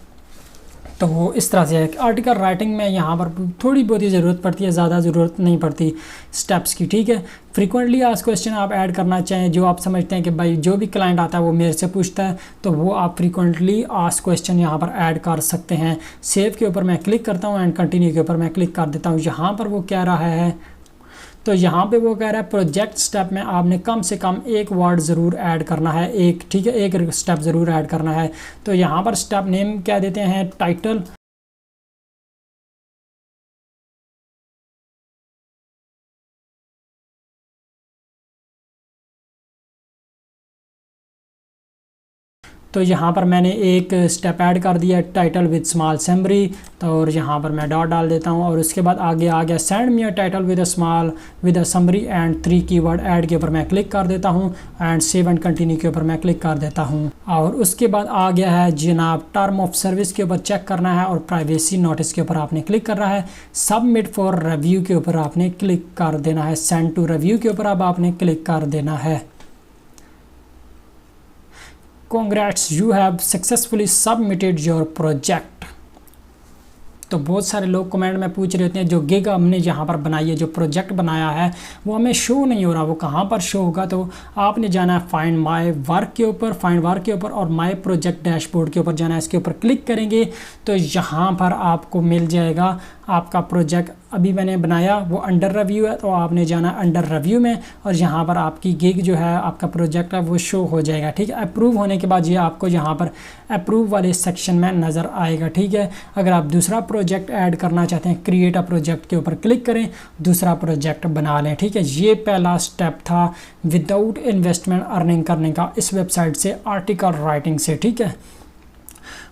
[SPEAKER 2] तो वो इस तरह से है। आर्टिकल राइटिंग में यहाँ पर थोड़ी बहुत ही ज़रूरत पड़ती है, ज़्यादा ज़रूरत नहीं पड़ती स्टेप्स की, ठीक है। फ्रीक्वेंटली आस्क्ड क्वेश्चन आप ऐड करना चाहें, जो आप समझते हैं कि भाई जो भी क्लाइंट आता है वो मेरे से पूछता है, तो वो आप फ्रीक्वेंटली आस्क्ड क्वेश्चन यहाँ पर ऐड कर सकते हैं। सेव के ऊपर मैं क्लिक करता हूँ एंड कंटिन्यू के ऊपर मैं क्लिक कर देता हूँ। यहाँ पर वो कह रहा है, तो यहाँ पे वो कह रहा है प्रोजेक्ट स्टेप में आपने कम से कम एक वर्ड ज़रूर ऐड करना है, एक, ठीक है, एक स्टेप ज़रूर ऐड करना है। तो यहाँ पर स्टेप नेम क्या देते हैं, टाइटल, तो यहाँ पर मैंने एक स्टेप ऐड कर दिया, टाइटल विद स्मॉल समरी। तो और यहाँ पर मैं डॉट डाल देता हूँ और उसके बाद आगे आ गया send me a title with a summary and 3 keyword add के ऊपर मैं क्लिक कर देता हूँ एंड सेव एंड कंटिन्यू के ऊपर मैं क्लिक कर देता हूँ। और उसके बाद आ गया है जनाब टर्म ऑफ सर्विस के ऊपर चेक करना है और प्राइवेसी नोटिस के ऊपर आपने क्लिक करना है। सबमिट फॉर रिव्यू के ऊपर आपने क्लिक कर देना है। सेंड टू रिव्यू के ऊपर अब आपने क्लिक कर देना है। Congrats, you have successfully submitted your project। तो बहुत सारे लोग कमेंट में पूछ रहे होते हैं जो गिग हमने यहाँ पर बनाई है, जो प्रोजेक्ट बनाया है वो हमें शो नहीं हो रहा, वो कहाँ पर शो होगा। तो आपने जाना है फाइंड माय वर्क के ऊपर, फाइंड वर्क के ऊपर और माय प्रोजेक्ट डैशबोर्ड के ऊपर जाना है। इसके ऊपर क्लिक करेंगे तो यहाँ पर आपको मिल जाएगा आपका प्रोजेक्ट। अभी मैंने बनाया वो अंडर रिव्यू है, तो आपने जाना अंडर रिव्यू में और यहाँ पर आपकी गिग जो है, आपका प्रोजेक्ट है वो शो हो जाएगा, ठीक है। अप्रूव होने के बाद ये आपको यहाँ पर अप्रूव वाले सेक्शन में नज़र आएगा, ठीक है। अगर आप दूसरा प्रोजेक्ट ऐड करना चाहते हैं, क्रिएट अ प्रोजेक्ट के ऊपर क्लिक करें, दूसरा प्रोजेक्ट बना लें, ठीक है। ये पहला स्टेप था विदाउट इन्वेस्टमेंट अर्निंग करने का इस वेबसाइट से, आर्टिकल राइटिंग से, ठीक है।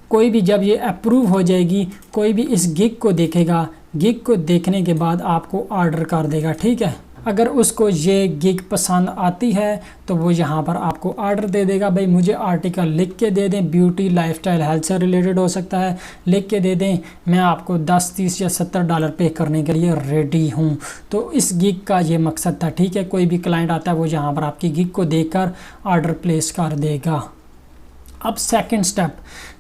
[SPEAKER 2] कोई भी जब ये अप्रूव हो जाएगी, कोई भी इस गिग को देखेगा, गिग को देखने के बाद आपको ऑर्डर कर देगा, ठीक है। अगर उसको ये गिग पसंद आती है तो वो यहाँ पर आपको ऑर्डर दे देगा, भाई मुझे आर्टिकल लिख के दे दें, ब्यूटी लाइफस्टाइल हेल्थ से रिलेटेड हो सकता है, लिख के दे दें, मैं आपको 10, 30 या $70 पे करने के लिए रेडी हूँ। तो इस गिग का ये मकसद था, ठीक है। कोई भी क्लाइंट आता है वो यहाँ पर आपकी गिग को देखकर ऑर्डर प्लेस कर देगा। अब सेकंड स्टेप,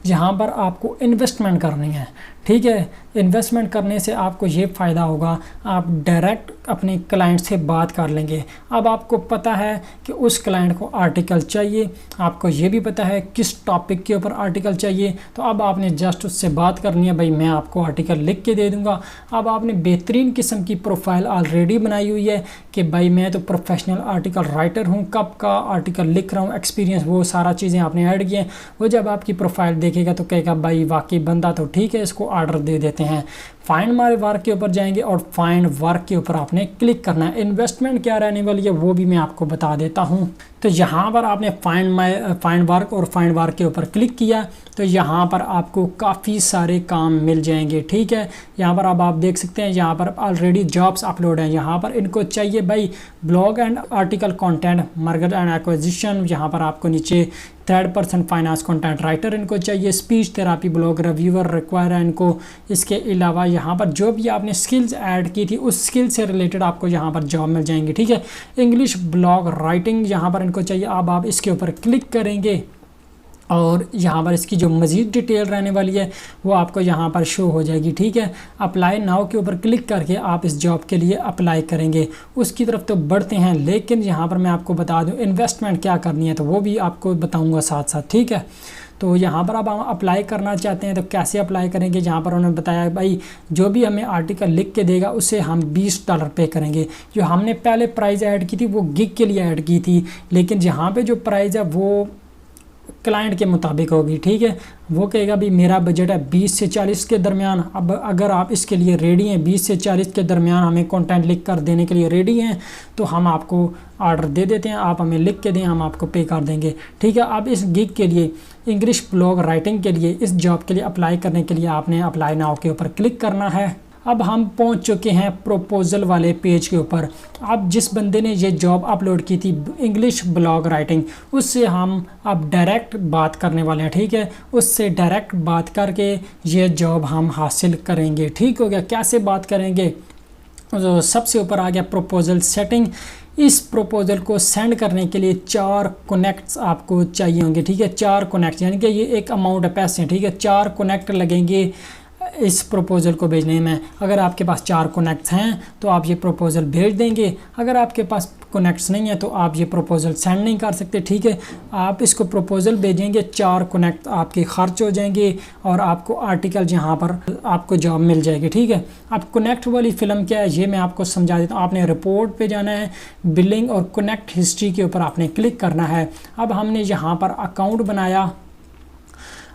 [SPEAKER 2] जहाँ पर आपको इन्वेस्टमेंट करनी है, ठीक है। इन्वेस्टमेंट करने से आपको ये फ़ायदा होगा, आप डायरेक्ट अपने क्लाइंट से बात कर लेंगे। अब आपको पता है कि उस क्लाइंट को आर्टिकल चाहिए, आपको ये भी पता है किस टॉपिक के ऊपर आर्टिकल चाहिए, तो अब आपने जस्ट उससे बात करनी है, भाई मैं आपको आर्टिकल लिख के दे दूँगा। अब आपने बेहतरीन किस्म की प्रोफाइल ऑलरेडी बनाई हुई है कि भाई मैं तो प्रोफेशनल आर्टिकल राइटर हूँ, कब का आर्टिकल लिख रहा हूँ, एक्सपीरियंस, वो सारा चीज़ें आपने ऐड किए हैं। वो जब आपकी प्रोफाइल देखेगा तो कहेगा भाई वाकई बंदा तो ठीक है, इसको ऑर्डर दे देते हैं। फाइंड माय वर्क के ऊपर जाएंगे और फाइंड वर्क के ऊपर आपने क्लिक करना है। इन्वेस्टमेंट क्या रहने वाली है वो भी मैं आपको बता देता हूँ। तो यहाँ पर आपने फाइंड वर्क और फाइंड वर्क के ऊपर क्लिक किया तो यहाँ पर आपको काफ़ी सारे काम मिल जाएंगे, ठीक है। यहाँ पर अब आप देख सकते हैं, यहाँ पर ऑलरेडी जॉब्स अपलोड हैं। यहाँ पर इनको चाहिए भाई blog and article content, merger and acquisition, यहाँ पर आपको नीचे 3rd person finance content writer इनको चाहिए, speech therapy blog reviewer require है इनको। इसके अलावा यहाँ पर जो भी आपने स्किल्स ऐड की थी उस स्किल से रिलेटेड आपको यहाँ पर जॉब मिल जाएंगी, ठीक है। इंग्लिश ब्लॉग राइटिंग यहाँ पर इनको चाहिए। अब आप इसके ऊपर क्लिक करेंगे और यहाँ पर इसकी जो मज़ीद डिटेल रहने वाली है वो आपको यहाँ पर शो हो जाएगी, ठीक है। अप्लाई नाउ के ऊपर क्लिक करके आप इस जॉब के लिए अप्लाई करेंगे। उसकी तरफ तो बढ़ते हैं, लेकिन यहाँ पर मैं आपको बता दूँ इन्वेस्टमेंट क्या करनी है तो वो भी आपको बताऊँगा साथ साथ, ठीक है। तो यहाँ पर अब हम अप्लाई करना चाहते हैं तो कैसे अप्लाई करेंगे, जहाँ पर उन्होंने बताया भाई जो भी हमें आर्टिकल लिख के देगा उससे हम $20 पे करेंगे। जो हमने पहले प्राइस ऐड की थी वो गिग के लिए ऐड की थी, लेकिन यहाँ पे जो प्राइस है वो क्लाइंट के मुताबिक होगी, ठीक है। वो कहेगा भी मेरा बजट है 20 से 40 के दरमियान। अब अगर आप इसके लिए रेडी हैं, 20 से 40 के दरमियान हमें कंटेंट लिख कर देने के लिए रेडी हैं, तो हम आपको ऑर्डर दे देते हैं, आप हमें लिख के दें, हम आपको पे कर देंगे, ठीक है। अब इस गिग के लिए, इंग्लिश ब्लॉग राइटिंग के लिए, इस जॉब के लिए अप्लाई करने के लिए आपने अप्लाई नाउ के ऊपर क्लिक करना है। अब हम पहुंच चुके हैं प्रपोजल वाले पेज के ऊपर। अब जिस बंदे ने ये जॉब अपलोड की थी इंग्लिश ब्लॉग राइटिंग, उससे हम अब डायरेक्ट बात करने वाले हैं, ठीक है। उससे डायरेक्ट बात करके ये जॉब हम हासिल करेंगे, ठीक हो गया। कैसे बात करेंगे? तो सबसे ऊपर आ गया प्रपोजल सेटिंग। इस प्रपोजल को सेंड करने के लिए 4 कनेक्ट्स आपको चाहिए होंगे, ठीक है। 4 कनेक्ट, यानी कि ये एक अमाउंट है पैसे, ठीक है। 4 कनेक्ट लगेंगे इस प्रपोज़ल को भेजने में। अगर आपके पास 4 कनेक्ट्स हैं तो आप ये प्रपोज़ल भेज देंगे। अगर आपके पास कनेक्ट्स नहीं है तो आप ये प्रपोज़ल सेंड नहीं कर सकते, ठीक है। आप इसको प्रपोज़ल भेजेंगे, 4 कनेक्ट आपके खर्च हो जाएंगे और आपको आर्टिकल यहाँ पर आपको जॉब मिल जाएगी, ठीक है। अब कनेक्ट वाली फ़िल्म क्या है ये मैं आपको समझा देता हूँ। आपने रिपोर्ट पे जाना है, बिलिंग और कनेक्ट हिस्ट्री के ऊपर आपने क्लिक करना है। अब हमने यहाँ पर अकाउंट बनाया।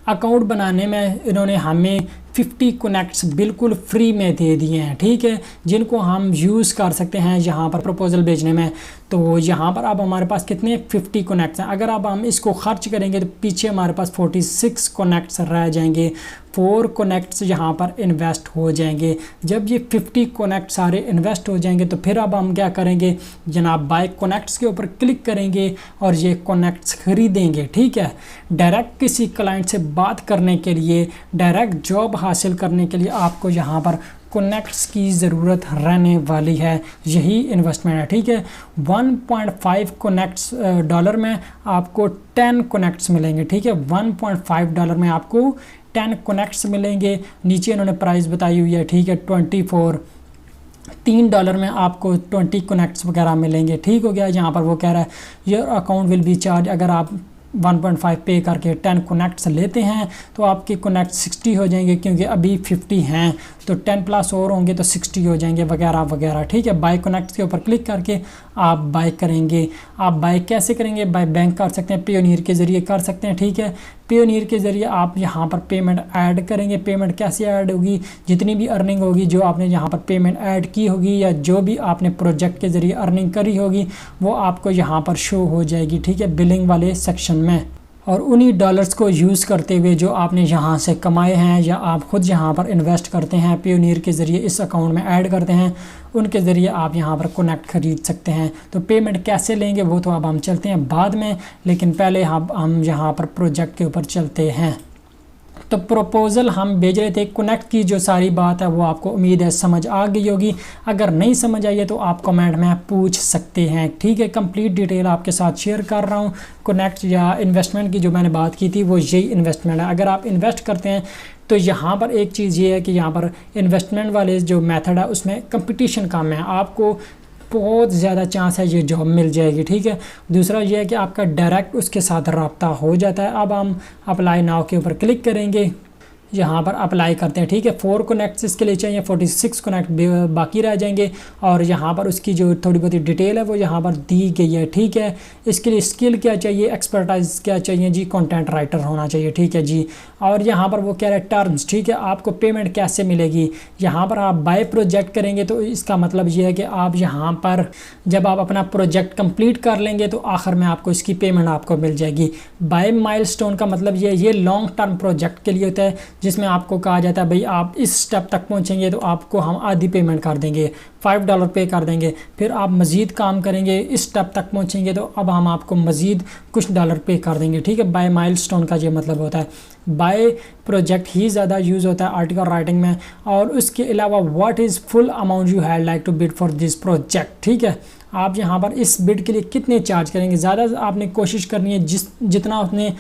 [SPEAKER 2] अकाउंट बनाने में इन्होंने हमें 50 कनेक्ट्स बिल्कुल फ्री में दे दिए हैं, ठीक है, जिनको हम यूज़ कर सकते हैं यहाँ पर प्रपोज़ल भेजने में। तो यहाँ पर अब हमारे पास कितने 50 कनेक्ट्स हैं। अगर अब हम इसको खर्च करेंगे तो पीछे हमारे पास 46 कनेक्ट्स रह जाएंगे। 4 कनेक्ट्स यहाँ पर इन्वेस्ट हो जाएंगे। जब ये 50 कनेक्ट सारे इन्वेस्ट हो जाएंगे तो फिर अब हम क्या करेंगे जनाब, बाय कनेक्ट्स के ऊपर क्लिक करेंगे और ये कनेक्ट्स खरीदेंगे, ठीक है। डायरेक्ट किसी क्लाइंट से बात करने के लिए, डायरेक्ट जॉब हासिल करने के लिए आपको यहाँ पर कनेक्ट्स की ज़रूरत रहने वाली है। यही इन्वेस्टमेंट है, ठीक है। 1.5 कनेक्ट्स डॉलर में आपको 10 कनेक्ट्स मिलेंगे, ठीक है। 1.5 डॉलर में आपको 10 कनेक्ट्स मिलेंगे। नीचे इन्होंने प्राइस बताई हुई है, ठीक है, 24। $3 में आपको 20 कनेक्ट्स वगैरह मिलेंगे, ठीक हो गया। यहाँ पर वो कह रहा है your account will be charge. अगर आप 1.5 पे करके 10 कनेक्ट्स लेते हैं तो आपके कनेक्ट 60 हो जाएंगे, क्योंकि अभी 50 हैं तो 10 प्लस और होंगे तो 60 हो जाएंगे वगैरह वगैरह, ठीक है। बाय कनेक्ट्स के ऊपर क्लिक करके आप बाय करेंगे। आप बाय कैसे करेंगे? बाय बैंक कर सकते हैं, पेयोनियर के ज़रिए कर सकते हैं, ठीक है। पेयोनियर के ज़रिए आप यहाँ पर पेमेंट ऐड करेंगे। पेमेंट कैसे ऐड होगी? जितनी भी अर्निंग होगी, जो आपने यहाँ पर पेमेंट ऐड की होगी या जो भी आपने प्रोजेक्ट के ज़रिए अर्निंग करी होगी, वो आपको यहाँ पर शो हो जाएगी, ठीक है, बिलिंग वाले सेक्शन में। और उन्हीं डॉलर्स को यूज़ करते हुए जो आपने यहाँ से कमाए हैं या आप ख़ुद यहाँ पर इन्वेस्ट करते हैं, पेयोनियर के ज़रिए इस अकाउंट में ऐड करते हैं, उनके ज़रिए आप यहाँ पर कनेक्ट ख़रीद सकते हैं। तो पेमेंट कैसे लेंगे वो तो अब हम चलते हैं बाद में, लेकिन पहले हम यहाँ पर प्रोजेक्ट के ऊपर चलते हैं। तो प्रपोज़ल हम भेज रहे थे, कनेक्ट की जो सारी बात है वो आपको उम्मीद है समझ आ गई होगी। अगर नहीं समझ आई है तो आप कमेंट में पूछ सकते हैं, ठीक है। कंप्लीट डिटेल आपके साथ शेयर कर रहा हूँ। कनेक्ट या इन्वेस्टमेंट की जो मैंने बात की थी वो यही इन्वेस्टमेंट है। अगर आप इन्वेस्ट करते हैं तो यहाँ पर एक चीज़ ये है कि यहाँ पर इन्वेस्टमेंट वाले जो मेथड है उसमें कंपटीशन कम है, आपको बहुत ज़्यादा चांस है ये जॉब मिल जाएगी, ठीक है। दूसरा ये है कि आपका डायरेक्ट उसके साथ रब्ता हो जाता है। अब हम अप्लाई नाउ के ऊपर क्लिक करेंगे, यहाँ पर अप्लाई करते हैं, ठीक है। 4 कनेक्ट्स इसके लिए चाहिए, 46 कनेक्ट बाकी रह जाएंगे। और यहाँ पर उसकी जो थोड़ी बहुत डिटेल है वो यहाँ पर दी गई है, ठीक है। इसके लिए स्किल क्या चाहिए, एक्सपर्टाइज क्या चाहिए जी, कंटेंट राइटर होना चाहिए, ठीक है जी। और यहाँ पर वो कह रहे हैं टर्म्स, ठीक है। आपको पेमेंट कैसे मिलेगी? यहाँ पर आप बाय प्रोजेक्ट करेंगे तो इसका मतलब ये है कि आप यहाँ पर जब आप अपना प्रोजेक्ट कंप्लीट कर लेंगे तो आखिर में आपको इसकी पेमेंट आपको मिल जाएगी। बाय माइलस्टोन का मतलब ये लॉन्ग टर्म प्रोजेक्ट के लिए होता है, जिसमें आपको कहा जाता है भाई आप इस स्टेप तक पहुंचेंगे तो आपको हम आधी पेमेंट कर देंगे, $5 पे कर देंगे। फिर आप मज़ीद काम करेंगे, इस स्टेप तक पहुंचेंगे तो अब हम आपको मज़ीद कुछ डॉलर पे कर देंगे, ठीक है। बाय माइलस्टोन का ये मतलब होता है। बाय प्रोजेक्ट ही ज़्यादा यूज़ होता है आर्टिकल राइटिंग में। और उसके अलावा what is full amount you had like to bid for this project, ठीक है। आप यहाँ पर इस बिड के लिए कितने चार्ज करेंगे? ज़्यादा आपने कोशिश करनी है जितना आपने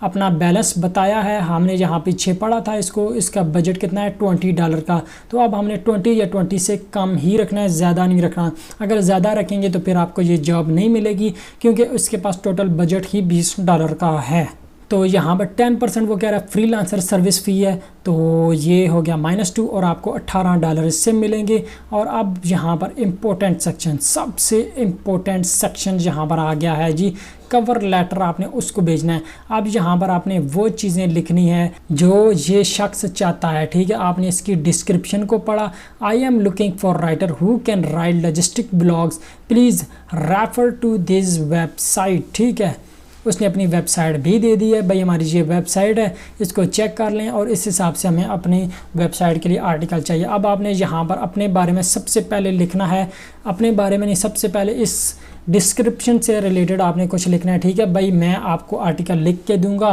[SPEAKER 2] अपना बैलेंस बताया है। हमने यहाँ पीछे पढ़ा था इसका बजट कितना है $20 का, तो अब हमने 20 या 20 से कम ही रखना है, ज़्यादा नहीं रखना। अगर ज़्यादा रखेंगे तो फिर आपको ये जॉब नहीं मिलेगी, क्योंकि उसके पास टोटल बजट ही $20 का है। तो यहाँ पर 10% वो कह रहा है फ्रीलांसर सर्विस फ़ी है, तो ये हो गया -2 और आपको $18 इससे मिलेंगे। और अब यहाँ पर इम्पोर्टेंट सेक्शन, सबसे इम्पोर्टेंट सेक्शन यहाँ पर आ गया है जी, कवर लेटर आपने उसको भेजना है। अब यहाँ पर आपने वो चीज़ें लिखनी है जो ये शख्स चाहता है, ठीक है। आपने इसकी डिस्क्रिप्शन को पढ़ा, I am looking for writer who can write logistic blogs, please refer to this website, ठीक है। उसने अपनी वेबसाइट भी दे दी है, भाई हमारी ये वेबसाइट है, इसको चेक कर लें और इस हिसाब से हमें अपनी वेबसाइट के लिए आर्टिकल चाहिए। अब आपने यहाँ पर अपने बारे में सबसे पहले लिखना है, अपने बारे में नहीं, सबसे पहले इस डिस्क्रिप्शन से रिलेटेड आपने कुछ लिखना है, ठीक है। भाई मैं आपको आर्टिकल लिख के दूंगा,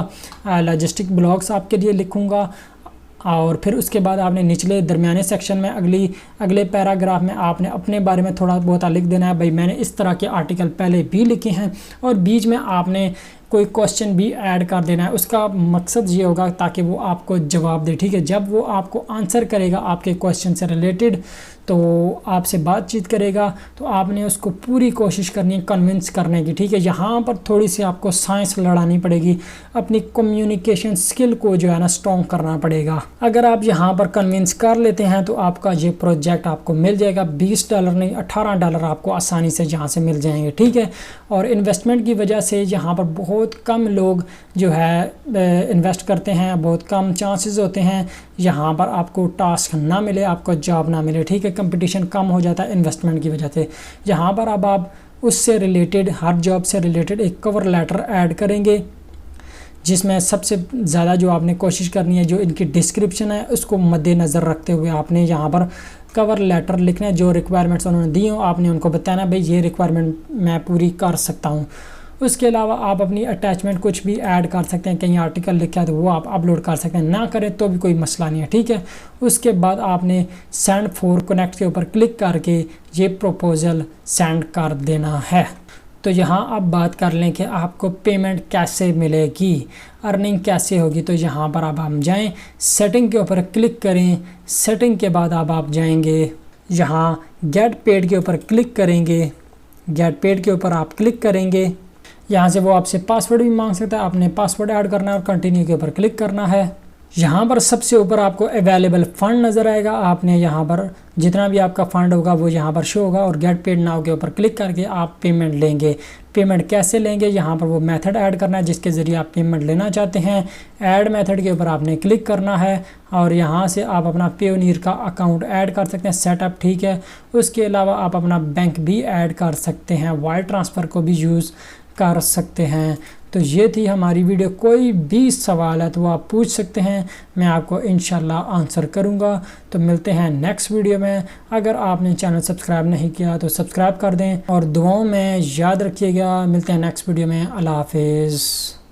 [SPEAKER 2] लॉजिस्टिक ब्लॉग्स आपके लिए लिखूंगा। और फिर उसके बाद आपने निचले दरमियाने सेक्शन में अगले पैराग्राफ में आपने अपने बारे में थोड़ा बहुत लिख देना है, भाई मैंने इस तरह के आर्टिकल पहले भी लिखे हैं। और बीच में आपने कोई क्वेश्चन भी ऐड कर देना है। उसका मकसद ये होगा ताकि वो आपको जवाब दे, ठीक है। जब वो आपको आंसर करेगा आपके क्वेश्चन से रिलेटेड, तो आपसे बातचीत करेगा, तो आपने उसको पूरी कोशिश करनी है कन्विंस करने की, ठीक है। यहाँ पर थोड़ी सी आपको साइंस लड़ानी पड़ेगी, अपनी कम्युनिकेशन स्किल को जो है ना स्ट्रॉन्ग करना पड़ेगा। अगर आप यहाँ पर कन्विंस कर लेते हैं तो आपका ये प्रोजेक्ट आपको मिल जाएगा। $20 नहीं, $18 आपको आसानी से यहाँ से मिल जाएंगे, ठीक है। और इन्वेस्टमेंट की वजह से यहाँ पर बहुत कम लोग जो है इन्वेस्ट करते हैं, बहुत कम चांसेस होते हैं यहाँ पर आपको टास्क ना मिले, आपको जॉब ना मिले, ठीक है। कंपटीशन कम हो जाता है इन्वेस्टमेंट की वजह से। यहाँ पर अब आप उससे रिलेटेड, हर जॉब से रिलेटेड एक कवर लेटर ऐड करेंगे, जिसमें सबसे ज़्यादा जो आपने कोशिश करनी है, जो इनकी डिस्क्रिप्शन है उसको मद्देनज़र रखते हुए आपने यहाँ पर कवर लेटर लिखना है। जो रिक्वायरमेंट्स उन्होंने दी हो आपने उनको बताना, भाई ये रिक्वायरमेंट मैं पूरी कर सकता हूँ। उसके अलावा आप अपनी अटैचमेंट कुछ भी ऐड कर सकते हैं, कहीं आर्टिकल लिखा है तो वो आप अपलोड कर सकते हैं, ना करें तो भी कोई मसला नहीं है, ठीक है। उसके बाद आपने सेंड फॉर कनेक्ट के ऊपर क्लिक करके ये प्रपोज़ल सेंड कर देना है। तो यहाँ अब बात कर लें कि आपको पेमेंट कैसे मिलेगी, अर्निंग कैसे होगी। तो यहाँ पर अब हम जाएं, सेटिंग के ऊपर क्लिक करें। सेटिंग के बाद अब आप जाएंगे यहाँ गेट पेड के ऊपर क्लिक करेंगे। गेट पेड के ऊपर आप क्लिक करेंगे, यहाँ से वो आपसे पासवर्ड भी मांग सकता है, आपने पासवर्ड ऐड करना है और कंटिन्यू के ऊपर क्लिक करना है। यहाँ पर सबसे ऊपर आपको अवेलेबल फ़ंड नज़र आएगा, आपने यहाँ पर जितना भी आपका फ़ंड होगा वो यहाँ पर शो होगा और गेट पेड नाउ के ऊपर क्लिक करके आप पेमेंट लेंगे। पेमेंट कैसे लेंगे, यहाँ पर वो मेथड ऐड करना है जिसके ज़रिए आप पेमेंट लेना चाहते हैं। ऐड मेथड के ऊपर आपने क्लिक करना है और यहाँ से आप अपना पेयोनियर का अकाउंट ऐड कर सकते हैं, सेटअप, ठीक है। उसके अलावा आप अपना बैंक भी ऐड कर सकते हैं, वायर ट्रांसफ़र को भी यूज़ कर सकते हैं। तो ये थी हमारी वीडियो। कोई भी सवाल है तो वो आप पूछ सकते हैं, मैं आपको इंशाल्लाह आंसर करूँगा। तो मिलते हैं नेक्स्ट वीडियो में। अगर आपने चैनल सब्सक्राइब नहीं किया तो सब्सक्राइब कर दें और दुआओं में याद रखिएगा। मिलते हैं नेक्स्ट वीडियो में। अल्लाह हाफिज़।